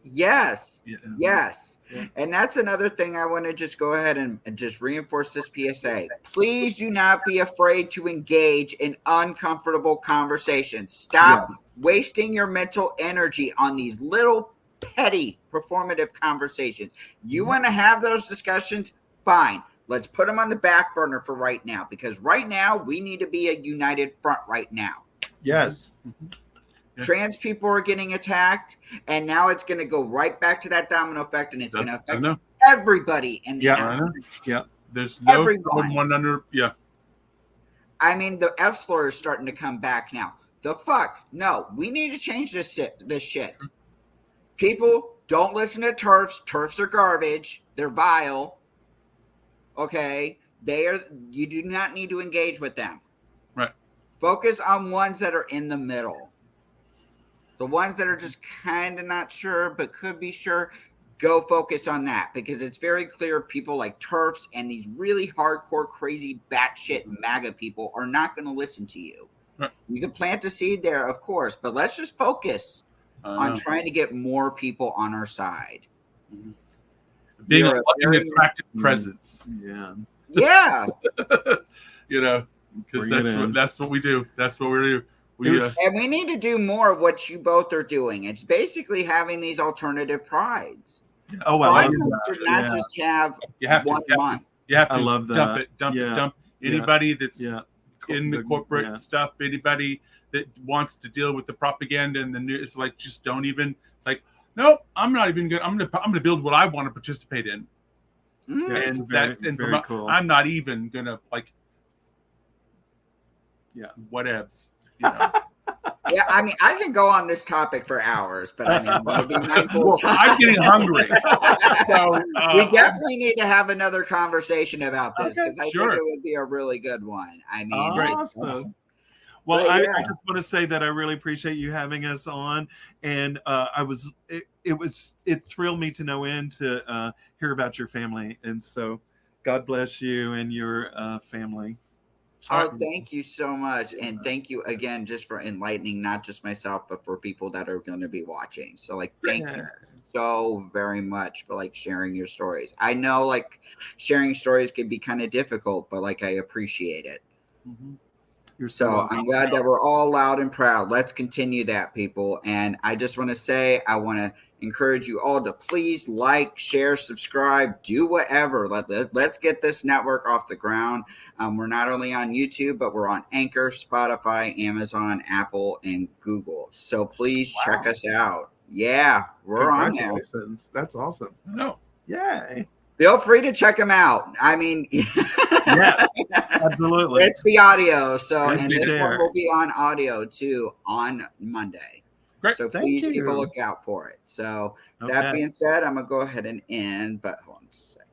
Yes. Yeah. Yes. Yeah. And that's another thing I want to just go ahead and just reinforce this PSA. Please do not be afraid to engage in uncomfortable conversations. Stop wasting your mental energy on these little petty performative conversations. You want to have those discussions? Fine. Let's put them on the back burner for right now, because right now we need to be a united front right now. Yes. Yeah. Trans people are getting attacked, and now it's going to go right back to that domino effect, and it's going to affect everybody in the island. Yeah. There's no Everyone. one under. Yeah. I mean, the F slur is starting to come back now. The fuck? No, we need to change this shit. People, don't listen to TERFs. TERFs are garbage. They're vile. Okay? You do not need to engage with them. Right. Focus on ones that are in the middle. The ones that are just kind of not sure, but could be sure, go focus on that, because it's very clear people like TERFs and these really hardcore, crazy, batshit MAGA people are not going to listen to you. Right. You can plant a seed there, of course, but let's just focus on trying to get more people on our side. Mm-hmm. Being a loving, attractive presence. Yeah. Yeah. Because that's what we do. That's what we do. And we need to do more of what you both are doing. It's basically having these alternative prides. Oh, well, Pride should not just have one month. You have to I love that. dump anybody that's in the corporate stuff, anybody that wants to deal with the propaganda and the news. It's like, just don't even. It's like, nope, I'm not even good. I'm gonna build what I want to participate in. Yeah, And very cool. I'm not even gonna whatevs. Yeah, I mean, I can go on this topic for hours, but I mean, I'm going to be mindful. I'm getting hungry. So we definitely need to have another conversation about this, because I think it would be a really good one. I mean, awesome. Well, I just want to say that I really appreciate you having us on, and it thrilled me to no end to hear about your family, and so God bless you and your family. Oh, thank you so much. And thank you again just for enlightening not just myself, but for people that are going to be watching. So like thank you so very much for like sharing your stories. I know like sharing stories can be kind of difficult, but like I appreciate it. Mm-hmm. So I'm glad that we're all loud and proud. Let's continue that, people. And I just want to say, I want to encourage you all to please like, share, subscribe, do whatever. Let's get this network off the ground. We're not only on YouTube, but we're on Anchor, Spotify, Amazon, Apple, and Google. So please check us out. Yeah, we're on there. Congratulations. That's awesome. No. Yay. Feel free to check them out. I mean, yes, absolutely. It's the audio. So, Good and to this share. one will be on audio too on Monday. Great. So please keep a lookout for it. So that being said, I'm going to go ahead and end, but hold on a second.